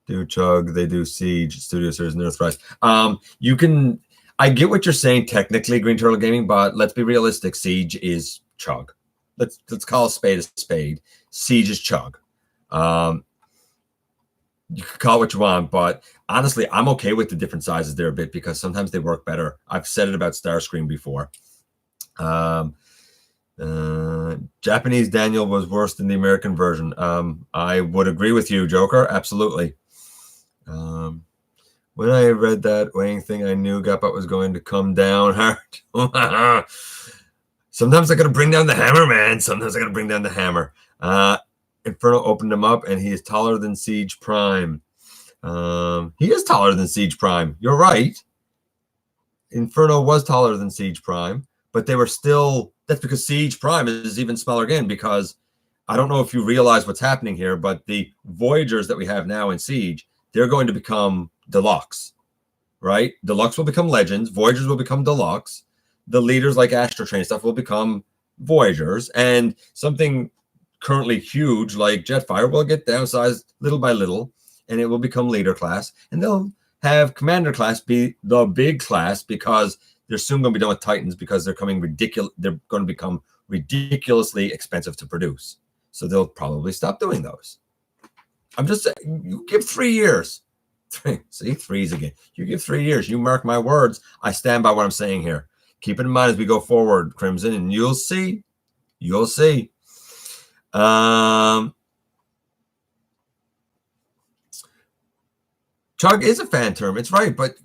do Chug. They do Siege, Studio Series, and Earthrise. You can. I get what you're saying technically, Green Turtle Gaming, but let's be realistic. Siege is Chug. Let's call a spade. Siege is Chug. You can call it what you want, but honestly, I'm okay with the different sizes there a bit because sometimes they work better. I've said it about Starscream before. Japanese Daniel was worse than the American version. I would agree with you, Joker. Absolutely. When I read that weighing thing, I knew Gotbot was going to come down hard. Sometimes I got to bring down the hammer, man. Sometimes I got to bring down the hammer. Inferno opened him up, and he is taller than Siege Prime. He is taller than Siege Prime. You're right. Inferno was taller than Siege Prime, but they were still. That's because Siege Prime is even smaller again. Because I don't know if you realize what's happening here, but the Voyagers that we have now in Siege, they're going to become Deluxe, right? Deluxe will become Legends. Voyagers will become Deluxe. The leaders like Astro Train stuff will become Voyagers, and something currently huge like Jetfire will get downsized little by little, and it will become leader class, and they'll have commander class be the big class because they're soon going to be done with Titans because they're coming ridiculous. They're going to become ridiculously expensive to produce, so they'll probably stop doing those. I'm just saying, you give 3 years. See, threes again. You give 3 years. You mark my words. I stand by what I'm saying here. Keep it in mind as we go forward, Crimson, and you'll see. You'll see. Chug is a fan term. It's right, but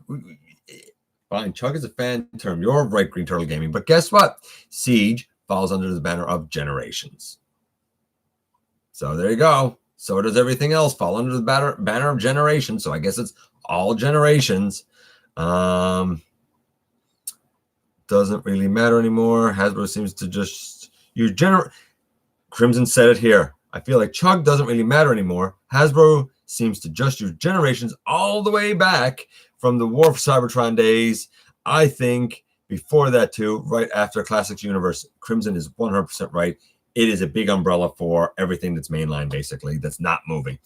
fine. Chug is a fan term. You're right, Green Turtle Gaming. But guess what? Siege falls under the banner of Generations. So there you go. So does everything else fall under the banner of Generations. So I guess it's all Generations. Doesn't really matter anymore. Hasbro seems to just use Crimson said it here. I feel like Chug doesn't really matter anymore. Hasbro seems to just use Generations all the way back from the War for Cybertron days. I think before that too, right after Classics Universe, Crimson is 100% right. It is a big umbrella for everything that's mainline, basically, that's not moving.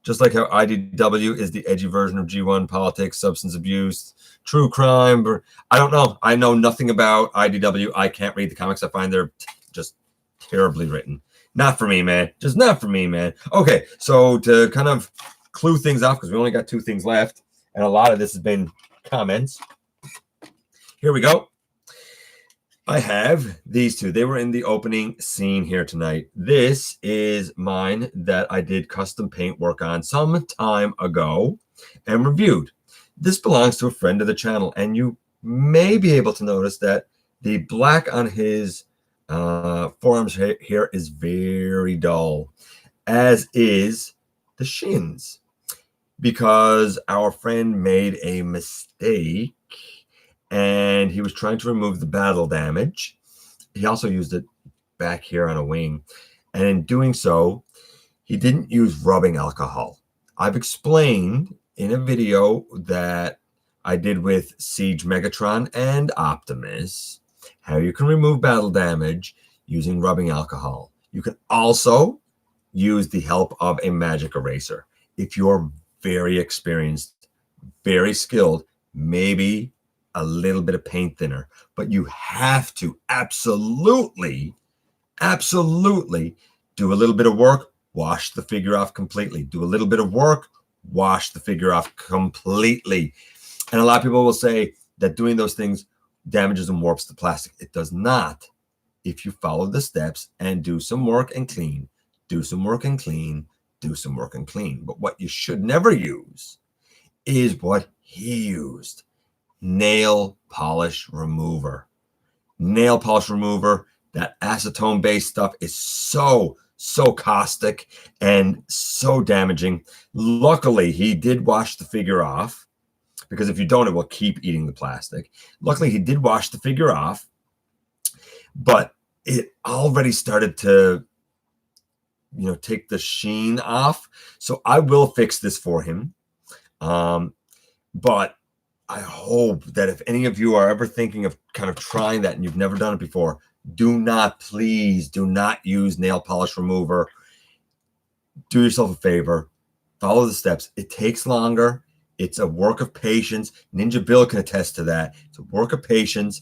Just like how IDW is the edgy version of G1, politics, substance abuse, true crime. I don't know. I know nothing about IDW. I can't read the comics. I find they're just terribly written. Not for me, man. Just not for me, man. Okay, so to kind of clue things off, because we only got 2 things left, and a lot of this has been comments. Here we go. I have these 2. They were in the opening scene here tonight. This is mine that I did custom paint work on some time ago and reviewed. This belongs to a friend of the channel, and you may be able to notice that the black on his forearms here is very dull, as is the shins, because our friend made a mistake and he was trying to remove the battle damage. He also used it back here on a wing, and in doing so, he didn't use rubbing alcohol. I've explained in a video that I did with Siege Megatron and Optimus how you can remove battle damage using rubbing alcohol. You can also use the help of a magic eraser. If you're very experienced, very skilled, maybe a little bit of paint thinner, but you have to absolutely do a little bit of work, wash the figure off completely. Do a little bit of work, wash the figure off completely. And a lot of people will say that doing those things damages and warps the plastic. It does not. If you follow the steps and do some work and clean, do some work and clean, do some work and clean. But what you should never use is what he used. Nail polish remover. Nail polish remover, that acetone-based stuff is so caustic and so damaging. Luckily, he did wash the figure off, because if you don't, it will keep eating the plastic. Luckily, he did wash the figure off, but it already started to, take the sheen off. So I will fix this for him. But I hope that if any of you are ever thinking of kind of trying that and you've never done it before, please do not use nail polish remover. Do yourself a favor. Follow the steps. It takes longer. It's a work of patience. Ninja Bill can attest to that. It's a work of patience,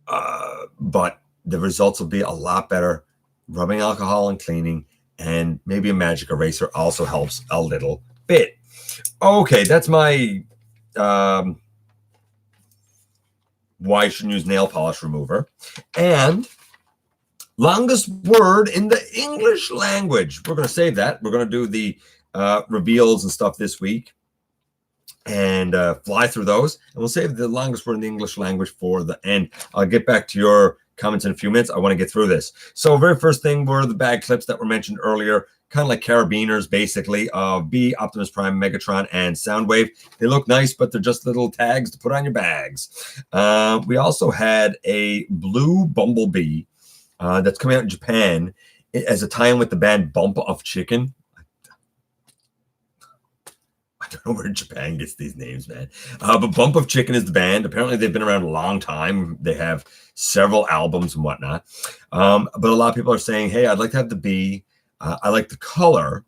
but the results will be a lot better. Rubbing alcohol and cleaning, and maybe a magic eraser also helps a little bit. Okay, that's my why you shouldn't use nail polish remover. And longest word in the English language. We're going to save that. We're going to do the reveals and stuff this week and fly through those. And we'll save the longest word in the English language for the end. I'll get back to your comments in a few minutes. I want to get through this. So very first thing were the bag clips that were mentioned earlier, kind of like carabiners, basically, of B, Optimus Prime, Megatron, and Soundwave. They look nice, but they're just little tags to put on your bags. We also had a blue Bumblebee that's coming out in Japan as a tie-in with the band Bump of Chicken. I don't know where Japan gets these names, man. But Bump of Chicken is the band. Apparently, they've been around a long time. They have several albums and whatnot. But a lot of people are saying, hey, I'd like to have the B. I like the color.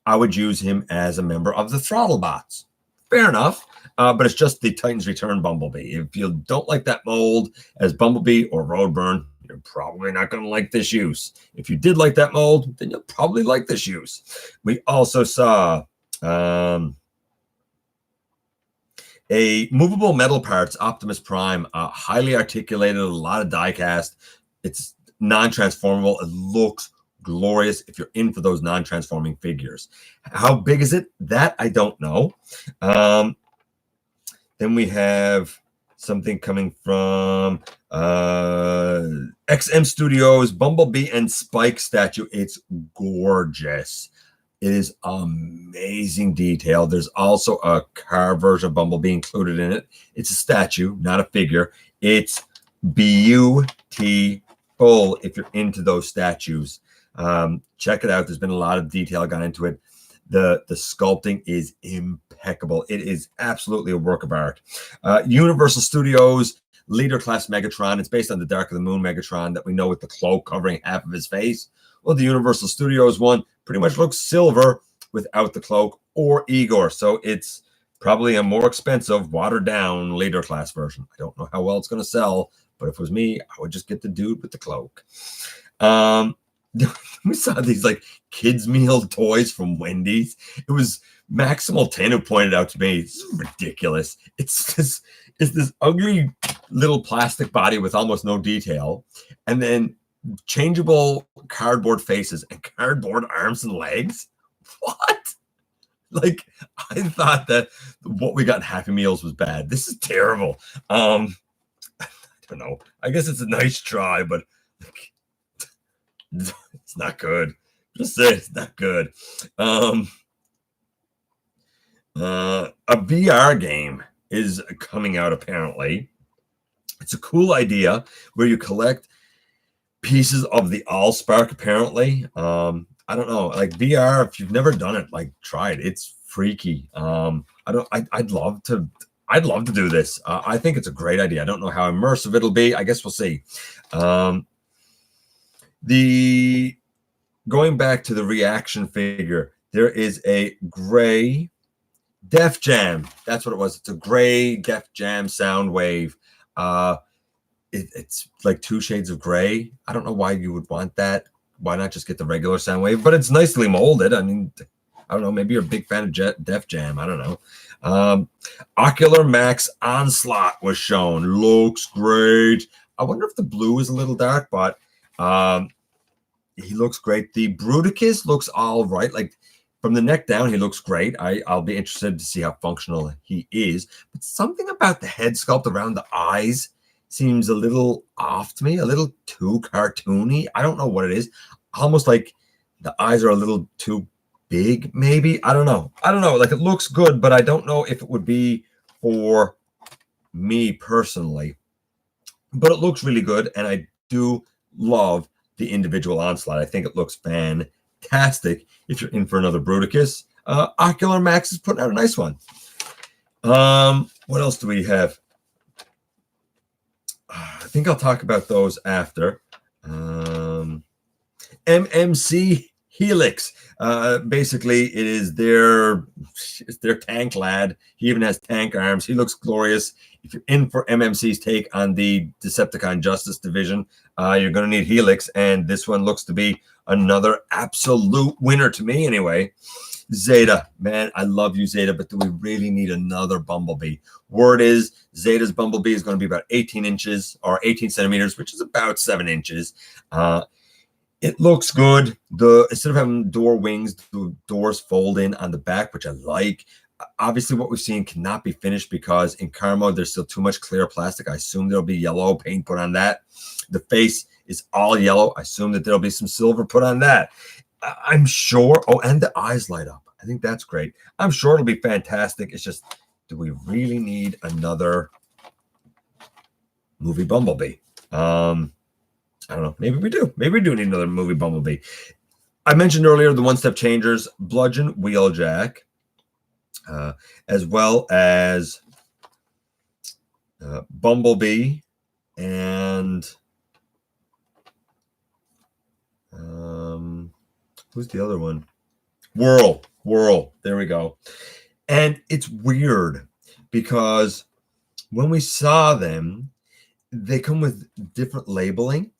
I would use him as a member of the Throttlebots. Fair enough. But it's just the Titans Return Bumblebee. If you don't like that mold as Bumblebee or Roadburn, you're probably not going to like this use. If you did like that mold, then you'll probably like this use. We also saw a movable metal parts, Optimus Prime, highly articulated, a lot of die cast. It's non-transformable. It looks glorious if you're in for those non-transforming figures. How big is it? That I don't know. Then we have something coming from XM Studios, Bumblebee and Spike statue. It's gorgeous. It is amazing detail. There's also a car version of Bumblebee included in it. It's a statue, not a figure. It's beautiful if you're into those statues. Check it out. There's been a lot of detail gone into it. The sculpting is impeccable. It is absolutely a work of art. Universal Studios Leader Class Megatron. It's based on the Dark of the Moon Megatron that we know with the cloak covering half of his face. Well, the Universal Studios one pretty much looks silver without the cloak or Igor. So it's probably a more expensive, watered-down Leader Class version. I don't know how well it's going to sell, but if it was me, I would just get the dude with the cloak. We saw these like kids meal toys from Wendy's. It was Maximal 10 who pointed out to me, it's ridiculous. It's this ugly little plastic body with almost no detail, and then changeable cardboard faces and cardboard arms and legs. What? Like, I thought that what we got in Happy Meals was bad. This is terrible. I don't know. I guess it's a nice try, but like, it's not good. Just say it's not good. A VR game is coming out, apparently. It's a cool idea where you collect pieces of the Allspark, apparently. I don't know, like VR, if you've never done it, like try it. It's freaky. I'd love to do this. I think it's a great idea. I don't know how immersive it'll be. I guess we'll see. The going back to the reaction figure, there is a gray Def Jam. That's what it was. It's a gray Def Jam sound wave. It's like 2 shades of gray. I don't know why you would want that. Why not just get the regular sound wave? But it's nicely molded. I mean, I don't know. Maybe you're a big fan of Def Jam. I don't know. Ocular Max Onslaught was shown. Looks great. I wonder if the blue is a little dark, but he looks great. The Bruticus looks all right. Like from the neck down, he looks great. I'll be interested to see how functional he is. But something about the head sculpt around the eyes seems a little off to me, a little too cartoony. I don't know what it is. Almost like the eyes are a little too big, maybe. I don't know. Like it looks good, but I don't know if it would be for me personally. But it looks really good, and I do love the individual Onslaught. I think it looks fantastic if you're in for another Bruticus. Ocular Max is putting out a nice one. What else do we have? I think I'll talk about those after. MMC Helix. Basically, it is their tank lad. He even has tank arms. He looks glorious. If you're in for MMC's take on the Decepticon Justice Division, you're going to need Helix, and this one looks to be another absolute winner to me anyway. Zeta, man, I love you, Zeta, but do we really need another Bumblebee? Word is Zeta's Bumblebee is going to be about 18 inches or 18 centimeters, which is about 7 inches. It looks good. Instead of having door wings, the doors fold in on the back, which I like. Obviously, what we've seen cannot be finished because in car mode, there's still too much clear plastic. I assume there'll be yellow paint put on that. The face is all yellow. I assume that there'll be some silver put on that. I'm sure. Oh, and the eyes light up. I think that's great. I'm sure it'll be fantastic. It's just, do we really need another movie Bumblebee? I don't know. Maybe we do. Maybe we do need another movie Bumblebee. I mentioned earlier the one-step changers, Bludgeon, Wheeljack, as well as Bumblebee and who's the other one? Whirl. There we go. And it's weird because when we saw them, they come with different labeling.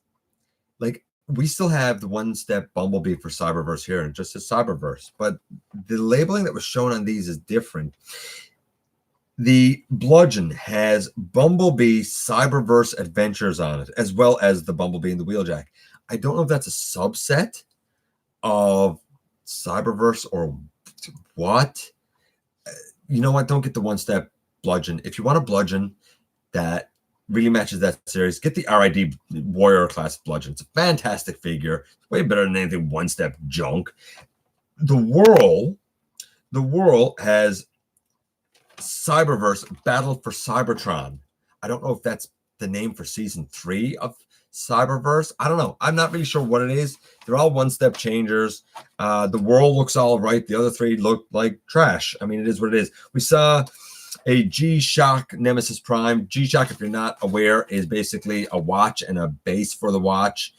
Like we still have the one-step Bumblebee for Cyberverse here, and just says Cyberverse, but the labeling that was shown on these is different. The Bludgeon has Bumblebee Cyberverse Adventures on it, as well as the Bumblebee and the Wheeljack. I don't know if that's a subset of Cyberverse or what. You know what? Don't get the one-step Bludgeon. If you want a Bludgeon that really matches that series, get the RID Warrior class Bludgeon. It's a fantastic figure. It's way better than anything one-step junk. The Whirl has Cyberverse Battle for Cybertron. I don't know if that's the name for season 3 of Cyberverse. I don't know. I'm not really sure what it is. They're all one-step changers. The Whirl looks all right. The other 3 look like trash. I mean, it is what it is. We saw a G-Shock Nemesis Prime. G-Shock, if you're not aware, is basically a watch and a base for the watch.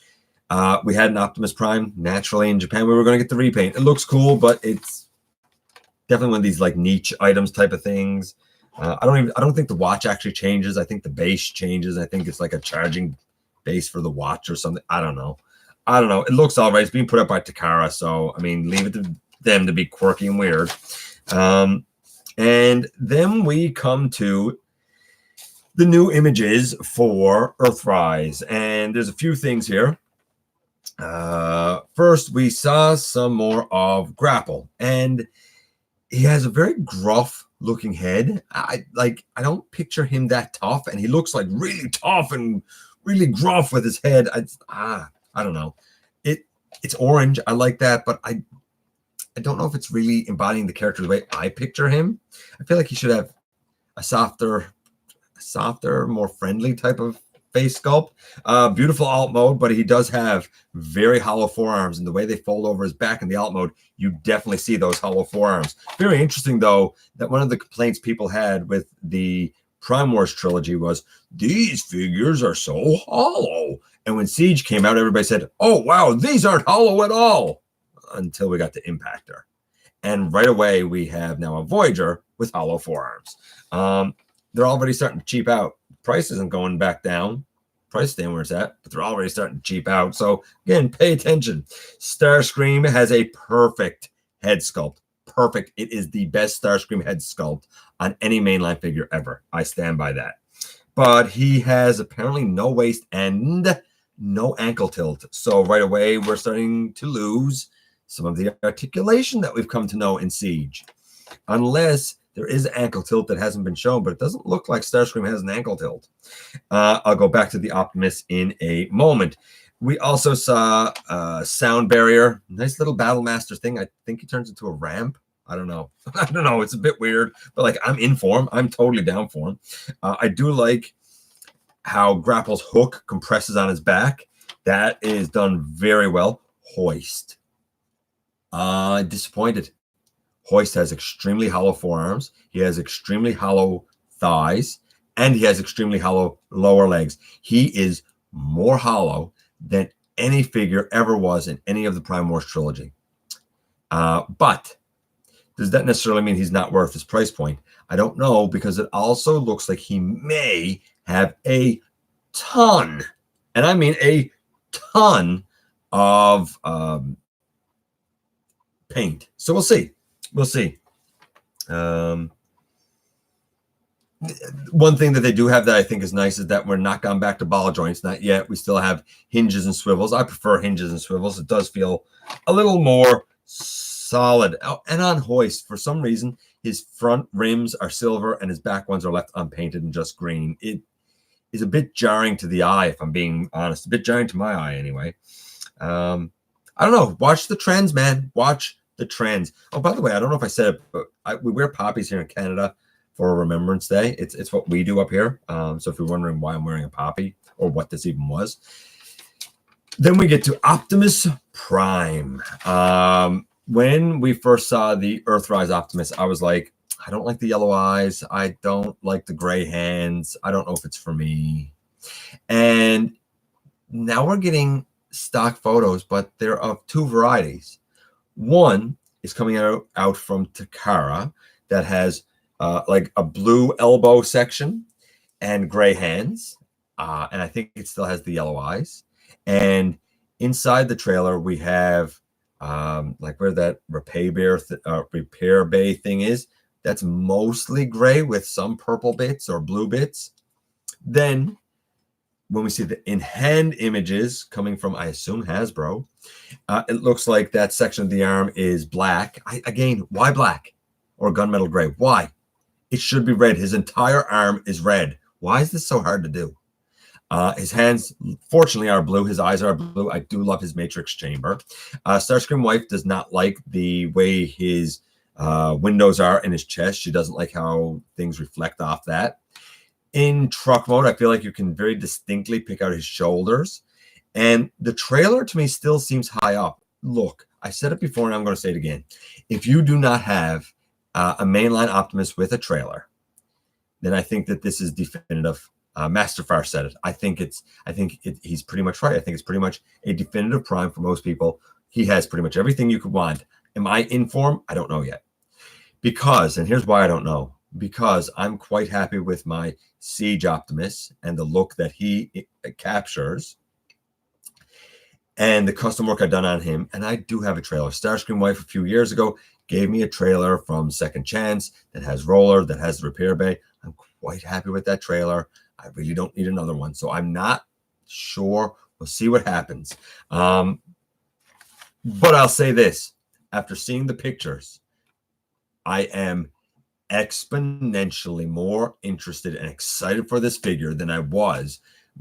We had an Optimus Prime. Naturally, in Japan, we were going to get the repaint. It looks cool, but it's definitely one of these like niche items type of things. I don't think the watch actually changes. I think the base changes. I think it's like a charging base for the watch or something. I don't know. It looks all right. It's being put up by Takara, so I mean, leave it to them to be quirky and weird. And then we come to the new images for Earthrise, and there's a few things here. First, we saw some more of Grapple, and he has a very gruff looking head. I don't picture him that tough, and he looks like really tough and really gruff with his head. I don't know. It's orange. I like that, but I don't know if it's really embodying the character the way I picture him. I feel like he should have a softer, more friendly type of face sculpt. Beautiful alt mode, but he does have very hollow forearms, and the way they fold over his back in the alt mode, you definitely see those hollow forearms. Very interesting, though, that one of the complaints people had with the Prime Wars trilogy was these figures are so hollow. And when Siege came out, everybody said, oh, wow, these aren't hollow at all, until we got to Impactor. And right away, we have now a Voyager with hollow forearms. They're already starting to cheap out. Price isn't going back down. Price staying where it's at, but they're already starting to cheap out. So again, pay attention. Starscream has a perfect head sculpt. Perfect. It is the best Starscream head sculpt on any mainline figure ever. I stand by that. But he has apparently no waist and no ankle tilt. So right away, we're starting to lose some of the articulation that we've come to know in Siege. Unless there is ankle tilt that hasn't been shown, but it doesn't look like Starscream has an ankle tilt. I'll go back to the Optimus in a moment. We also saw sound barrier. Nice little Battle Master thing. I think he turns into a ramp. I don't know. I don't know. It's a bit weird, but like I'm in for him. I'm totally down for him. I do like how Grapple's hook compresses on his back. That is done very well. Hoist. Disappointed. Hoist has extremely hollow forearms. He has extremely hollow thighs, and he has extremely hollow lower legs. He is more hollow than any figure ever was in any of the Prime Wars trilogy. But does that necessarily mean he's not worth his price point? I don't know, because it also looks like he may have a ton, and I mean a ton of paint. So we'll see. We'll see. One thing that they do have that I think is nice is that we're not gone back to ball joints. Not yet. We still have hinges and swivels. I prefer hinges and swivels. It does feel a little more solid. Oh, and on Hoist, for some reason, his front rims are silver and his back ones are left unpainted and just green. It is a bit jarring to the eye, if I'm being honest. A bit jarring to my eye, anyway. I don't know. Watch the trends, man. Watch the trends. Oh, by the way, I don't know if I said it, but we wear poppies here in Canada for Remembrance Day. It's what we do up here. So if you're wondering why I'm wearing a poppy or what this even was, then we get to Optimus Prime. When we first saw the Earthrise Optimus, I was like, I don't like the yellow eyes. I don't like the gray hands. I don't know if it's for me. And now we're getting stock photos, but they're of two varieties. One is coming out from Takara that has like a blue elbow section and gray hands. And I think it still has the yellow eyes. And inside the trailer, we have like where that repair bay thing is. That's mostly gray with some purple bits or blue bits. Then when we see the in-hand images coming from, I assume, Hasbro, it looks like that section of the arm is black. Again, why black or gunmetal gray? Why? It should be red. His entire arm is red. Why is this so hard to do? His hands, fortunately, are blue. His eyes are blue. I do love his matrix chamber. Starscream wife does not like the way his windows are in his chest. She doesn't like how things reflect off that. In truck mode, I feel like you can very distinctly pick out his shoulders. And the trailer, to me, still seems high up. Look, I said it before, and I'm going to say it again. If you do not have a mainline Optimus with a trailer, then I think that this is definitive. Masterfire said it. I think he's pretty much right. I think it's pretty much a definitive Prime for most people. He has pretty much everything you could want. Am I in for him? I don't know yet. Because, and here's why I don't know. Because I'm quite happy with my Siege Optimus and the look that he captures and the custom work I've done on him. And I do have a trailer. Starscream wife a few years ago gave me a trailer from Second Chance that has roller, that has the repair bay. I'm quite happy with that trailer. I really don't need another one. So I'm not sure. We'll see what happens. But I'll say this. After seeing the pictures, I am exponentially more interested and excited for this figure than I was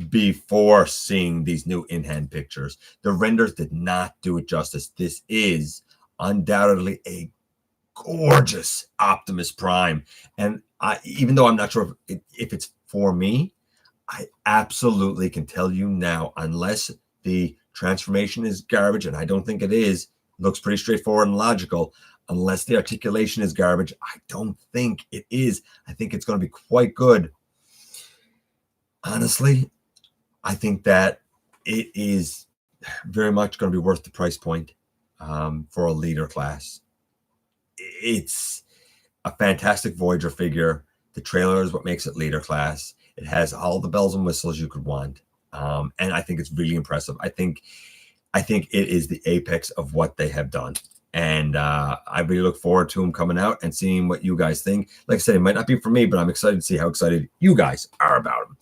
before seeing these new in-hand pictures. The renders did not do it justice. This is undoubtedly a gorgeous Optimus Prime. And even though I'm not sure if it's for me, I absolutely can tell you now, unless the transformation is garbage, and I don't think it is, looks pretty straightforward and logical. Unless the articulation is garbage, I don't think it is. I think it's going to be quite good. Honestly, I think that it is very much going to be worth the price point for a leader class. It's a fantastic Voyager figure. The trailer is what makes it leader class. It has all the bells and whistles you could want, and I think it's really impressive. I think it is the apex of what they have done, and I really look forward to them coming out and seeing what you guys think. Like I said, it might not be for me, but I'm excited to see how excited you guys are about them.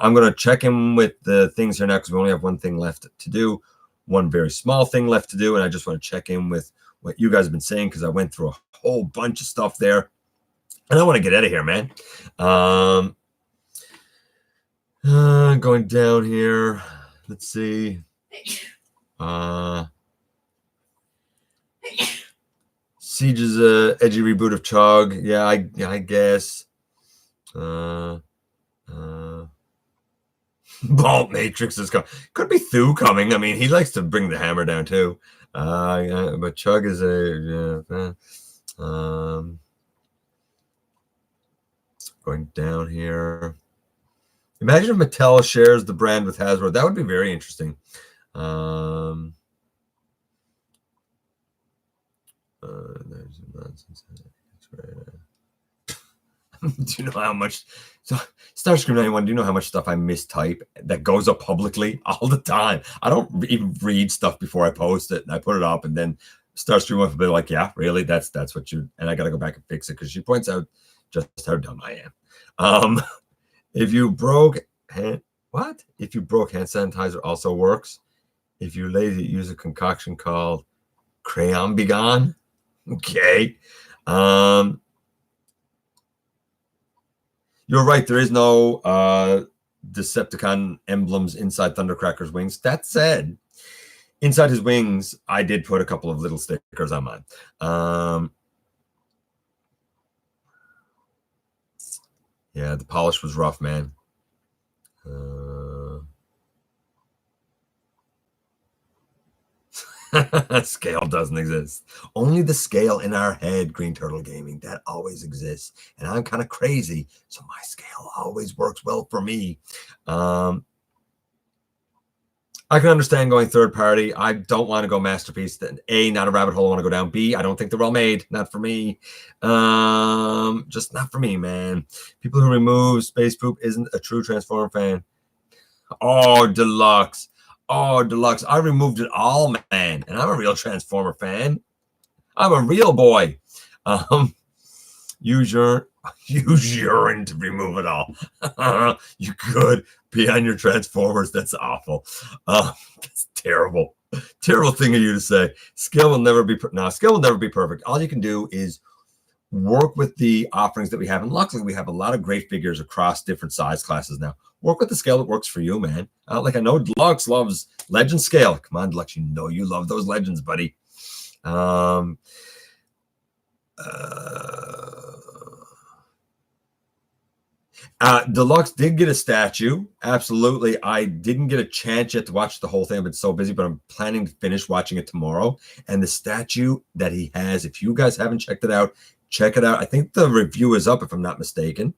I'm going to check in with the things here now because we only have one thing left to do, one very small thing left to do, and I just want to check in with what you guys have been saying because I went through a whole bunch of stuff there, and I want to get out of here, man. Going down here, let's see. Siege is a edgy reboot of Chug. Yeah, I guess. Vault Matrix is coming. Could be Thu coming. I mean, he likes to bring the hammer down too. Yeah, but Chug is a going down here. Imagine if Mattel shares the brand with Hasbro. That would be very interesting. There's nonsense. Do you know how much? So, Starscream 91, do you know how much stuff I mistype that goes up publicly all the time? I don't even read stuff before I post it, and I put it up, and then Starscream will be like, "Yeah, really? That's what you." And I got to go back and fix it because she points out just how dumb I am. If you broke hand sanitizer also works. If you're lazy, use a concoction called Crayon Begone. Okay. You're right. There is no Decepticon emblems inside Thundercracker's wings. That said, inside his wings, I did put a couple of little stickers on mine. Yeah, the polish was rough, man. Scale doesn't exist. Only the scale in our head, Green Turtle Gaming, that always exists. And I'm kind of crazy, so my scale always works well for me. I can understand going third party. I don't want to go masterpiece. A, not a rabbit hole I want to go down. B, I don't think they're well made. Not for me. Just not for me, man. People who remove Space Poop isn't a true Transformer fan. Oh, Deluxe. Oh, Deluxe. I removed it all, man. And I'm a real Transformer fan. I'm a real boy. Use urine to remove it all. You could pee on your Transformers. That's awful. That's terrible. Terrible thing of you to say. Scale will never be perfect. All you can do is work with the offerings that we have. And luckily, we have a lot of great figures across different size classes now. Work with the scale that works for you, man. Like I know Deluxe loves Legend scale. Come on, Deluxe, you know you love those Legends, buddy. Deluxe did get a statue. Absolutely. I didn't get a chance yet to watch the whole thing. I've been so busy, but I'm planning to finish watching it tomorrow. And the statue that he has, if you guys haven't checked it out, check it out. I think the review is up, if I'm not mistaken.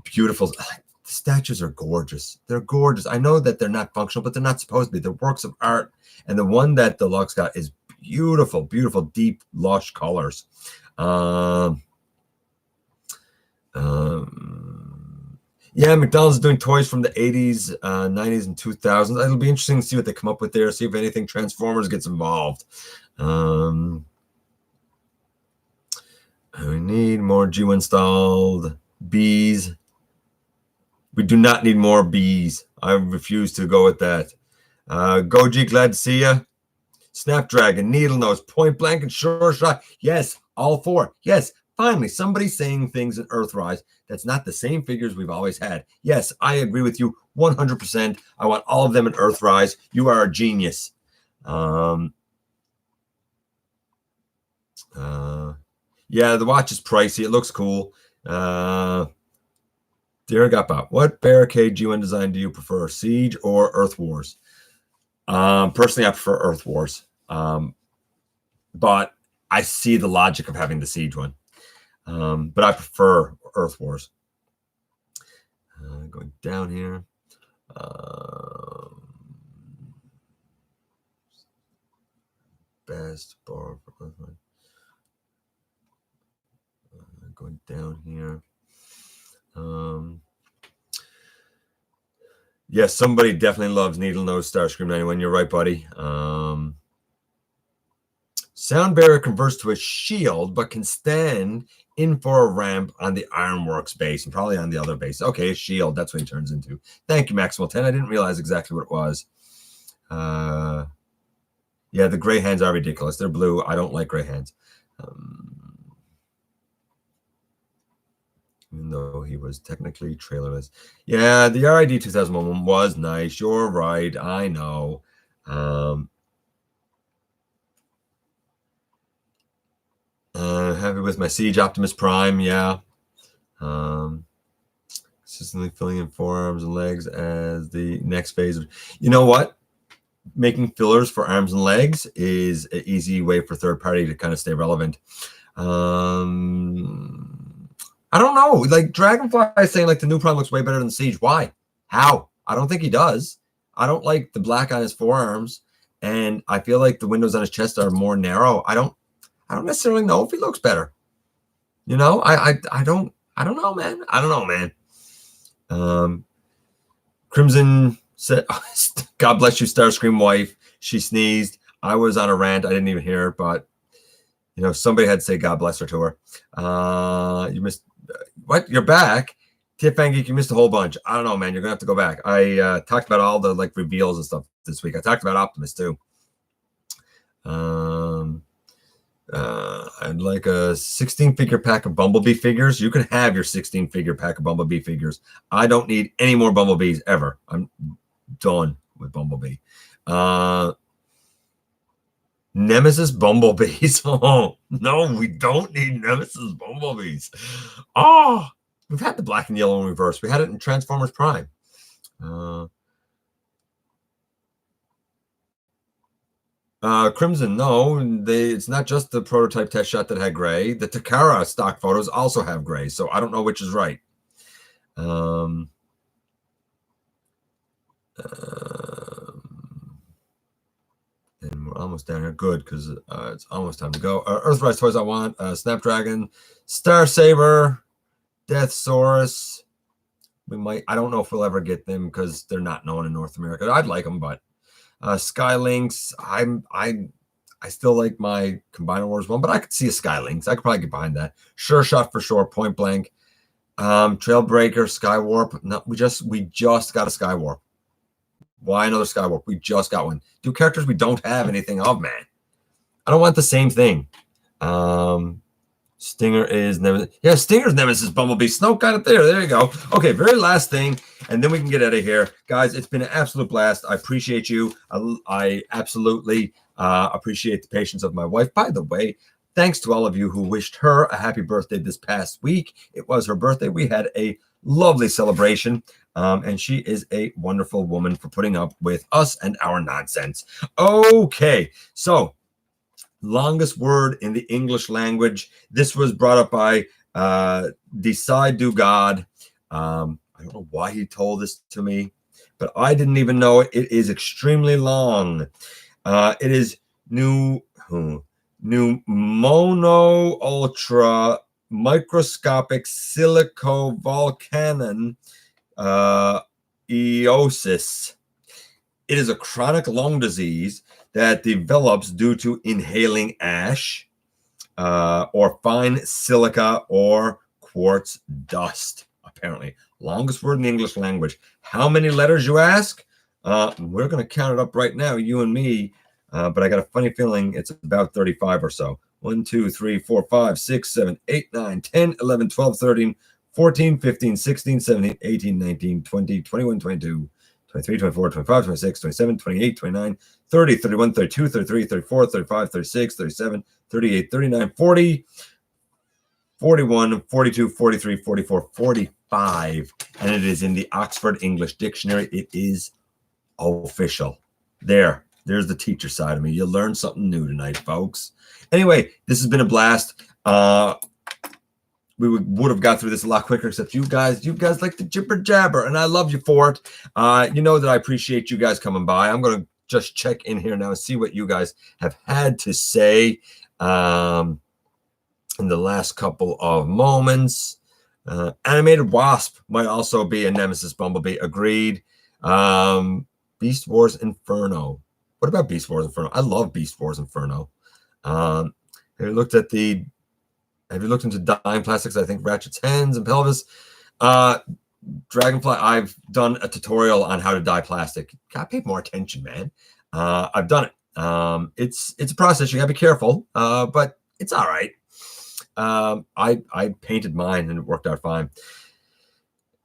Beautiful. The statues are gorgeous. They're gorgeous. I know that they're not functional, but they're not supposed to be. They're works of art. And the one that Deluxe got is beautiful, beautiful, deep, lush colors. Yeah, McDonald's is doing toys from the 80s, 90s, and 2000s. It'll be interesting to see what they come up with there, see if anything Transformers gets involved. We need more G installed bees. We do not need more bees. I refuse to go with that. Goji, glad to see you. Snapdragon, Needle Nose, Point Blank, and Sure Shot. Yes, all four. Yes, finally, somebody's saying things in Earthrise that's not the same figures we've always had. Yes, I agree with you 100%. I want all of them in Earthrise. You are a genius. Yeah, the watch is pricey. It looks cool. Dear Gotbot, what barricade UN design do you prefer, Siege or Earth Wars? Personally, I prefer Earth Wars, but I see the logic of having the Siege one. But I prefer Earth Wars. Going down here. Best bar. Going down here. Yes, somebody definitely loves Needle Nose Starscream 91. You're right, buddy. Sound barrier converts to a shield, but can stand in for a ramp on the Ironworks base and probably on the other base. Okay, a shield. That's what he turns into. Thank you, Maximal 10. I didn't realize exactly what it was. Yeah, the gray hands are ridiculous. They're blue. I don't like gray hands. Even though he was technically trailerless. Yeah, the RID 2001 was nice. You're right. I know. Happy with my Siege Optimus Prime. Yeah. Consistently filling in forearms and legs as the next phase. You know what? Making fillers for arms and legs is an easy way for third party to kind of stay relevant. I don't know. Like Dragonfly is saying like the new Prime looks way better than Siege. Why? How? I don't think he does. I don't like the black on his forearms, and I feel like the windows on his chest are more narrow. I don't necessarily know if he looks better. You know, I don't know, man. I don't know, man. Crimson said, God bless you, Starscream wife. She sneezed. I was on a rant. I didn't even hear her, but you know, somebody had to say God bless her to her. You missed what? You're back. Tiffang Geek, you missed a whole bunch. I don't know, man. You're gonna have to go back. I talked about all the like reveals and stuff this week. I talked about Optimus too. I'd like a 16-figure pack of Bumblebee figures. You can have your 16-figure pack of Bumblebee figures. I don't need any more Bumblebees ever. I'm done with Bumblebee. Nemesis Bumblebees. Oh, no, we don't need Nemesis Bumblebees. Oh, we've had the black and yellow in reverse. We had it in Transformers Prime. Crimson, no, it's not just the prototype test shot that had gray. The Takara stock photos also have gray, so I don't know which is right. And we're almost down here. Good, because it's almost time to go. Earthrise toys I want. Snapdragon, Star Saber, Deathsaurus. We might. I don't know if we'll ever get them because they're not known in North America. I'd like them, but Skylinks. I still like my Combiner Wars one, but I could see a Skylinks. I could probably get behind that. Sure Shot for sure. Point Blank. Trailbreaker, Skywarp. No, we just got a Skywarp. Why another Skywarp? We just got one. Do characters we don't have anything of, man. I don't want the same thing. Stinger is Nemesis. Yeah, Stinger's Nemesis Bumblebee. Snoke got it there. There you go. Okay, very last thing, and then we can get out of here. Guys, it's been an absolute blast. I appreciate you. I absolutely appreciate the patience of my wife. By the way, thanks to all of you who wished her a happy birthday this past week. It was her birthday. We had a lovely celebration, and she is a wonderful woman for putting up with us and our nonsense. Okay, so longest word in the English language. This was brought up by Decide Do God. I don't know why he told this to me, but I didn't even know it. It is extremely long. It is pneumono ultra microscopic silicovolcanon eosis. It is a chronic lung disease that develops due to inhaling ash or fine silica or quartz dust, apparently. Longest word in the English language. How many letters, you ask? We're going to count it up right now, you and me, but I got a funny feeling it's about 35 or so. 1, 2, 3, 4, 5, 6, 7, 8, 9, 10, 11, 12, 13, 14, 15, 16, 17, 18, 19, 20, 21, 22, 23, 24, 25, 26, 27, 28, 29, 30, 31, 32, 33, 34, 35, 36, 37, 38, 39, 40, 41, 42, 43, 44, 45. And it is in the Oxford English Dictionary. It is official. There's the teacher side of me. You learned something new tonight, folks. Anyway, this has been a blast. We would have got through this a lot quicker, except you guys like to jibber jabber, and I love you for it. You know that I appreciate you guys coming by. I'm going to just check in here now and see what you guys have had to say in the last couple of moments. Animated Wasp might also be a Nemesis Bumblebee. Agreed. Beast Wars Inferno. What about Beast Wars Inferno? I love Beast Wars Inferno. Have you looked into dyeing plastics? I think Ratchet's hands and pelvis. Dragonfly, I've done a tutorial on how to dye plastic. Gotta pay more attention, man. I've done it. It's a process. You gotta be careful, but it's all right. I painted mine and it worked out fine.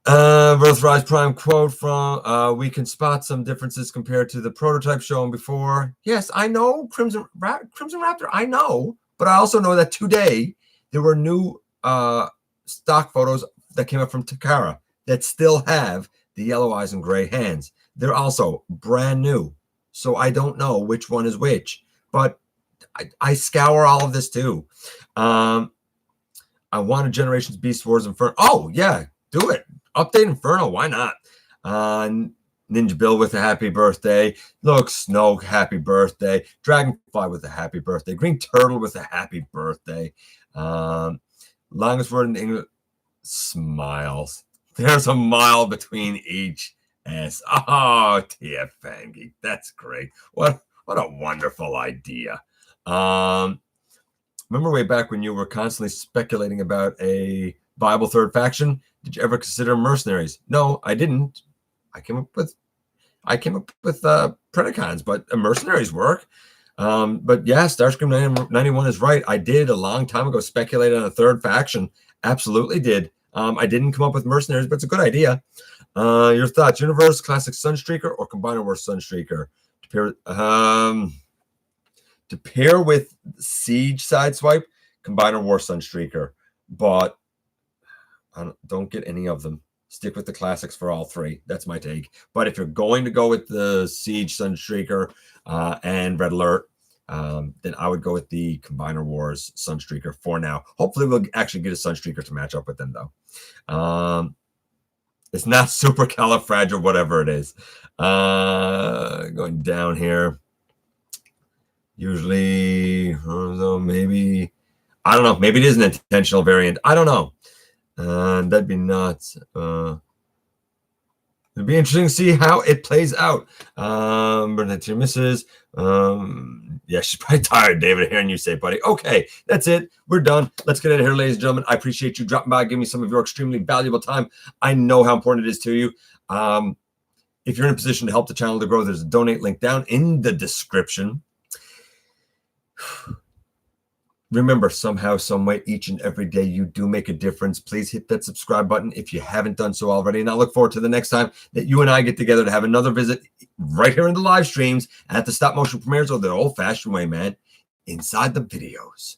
Earthrise Prime quote from we can spot some differences compared to the prototype shown before. Yes, I know Crimson Raptor. I know, but I also know that today there were new stock photos that came up from Takara that still have the yellow eyes and gray hands. They're also brand new, so I don't know which one is which. But I scour all of this too. I wanted Generations Beast Wars Inferno. Oh yeah, do it. Update Inferno, why not? Ninja Bill with a happy birthday. Look, Snow, happy birthday. Dragonfly with a happy birthday. Green Turtle with a happy birthday. Longest word in English, smiles. There's a mile between each S. Oh, TF Fangy, that's great. What a wonderful idea. Remember way back when you were constantly speculating about a viable third faction? Did you ever consider mercenaries? No, I didn't. I came up with Predacons, but mercenaries work. But yeah, Starscream 91 is right. I did a long time ago speculate on a third faction. Absolutely did. I didn't come up with mercenaries, but it's a good idea. Your thoughts: Universe, Classic Sunstreaker, or Combiner Wars Sunstreaker? To pair with Siege Sideswipe, Combiner War Sunstreaker, but don't get any of them. Stick with the classics for all three. That's my take. But if you're going to go with the Siege Sunstreaker and Red Alert, then I would go with the Combiner Wars Sunstreaker for now. Hopefully we'll actually get a Sunstreaker to match up with them, though. It's not Supercalifragil, whatever it is. Going down here. Usually, maybe, I don't know. Maybe it is an intentional variant. I don't know. That'd be nuts. It'd be interesting to see how it plays out. Bernadette, your missus. Yeah, she's probably tired, David, hearing you say, buddy. Okay, that's it. We're done. Let's get out of here, ladies and gentlemen. I appreciate you dropping by, giving me some of your extremely valuable time. I know how important it is to you. If you're in a position to help the channel to grow, there's a donate link down in the description. Remember, somehow, some way, each and every day, you do make a difference. Please hit that subscribe button if you haven't done so already. And I look forward to the next time that you and I get together to have another visit right here in the live streams at the stop motion premieres, or the old-fashioned way, man, inside the videos.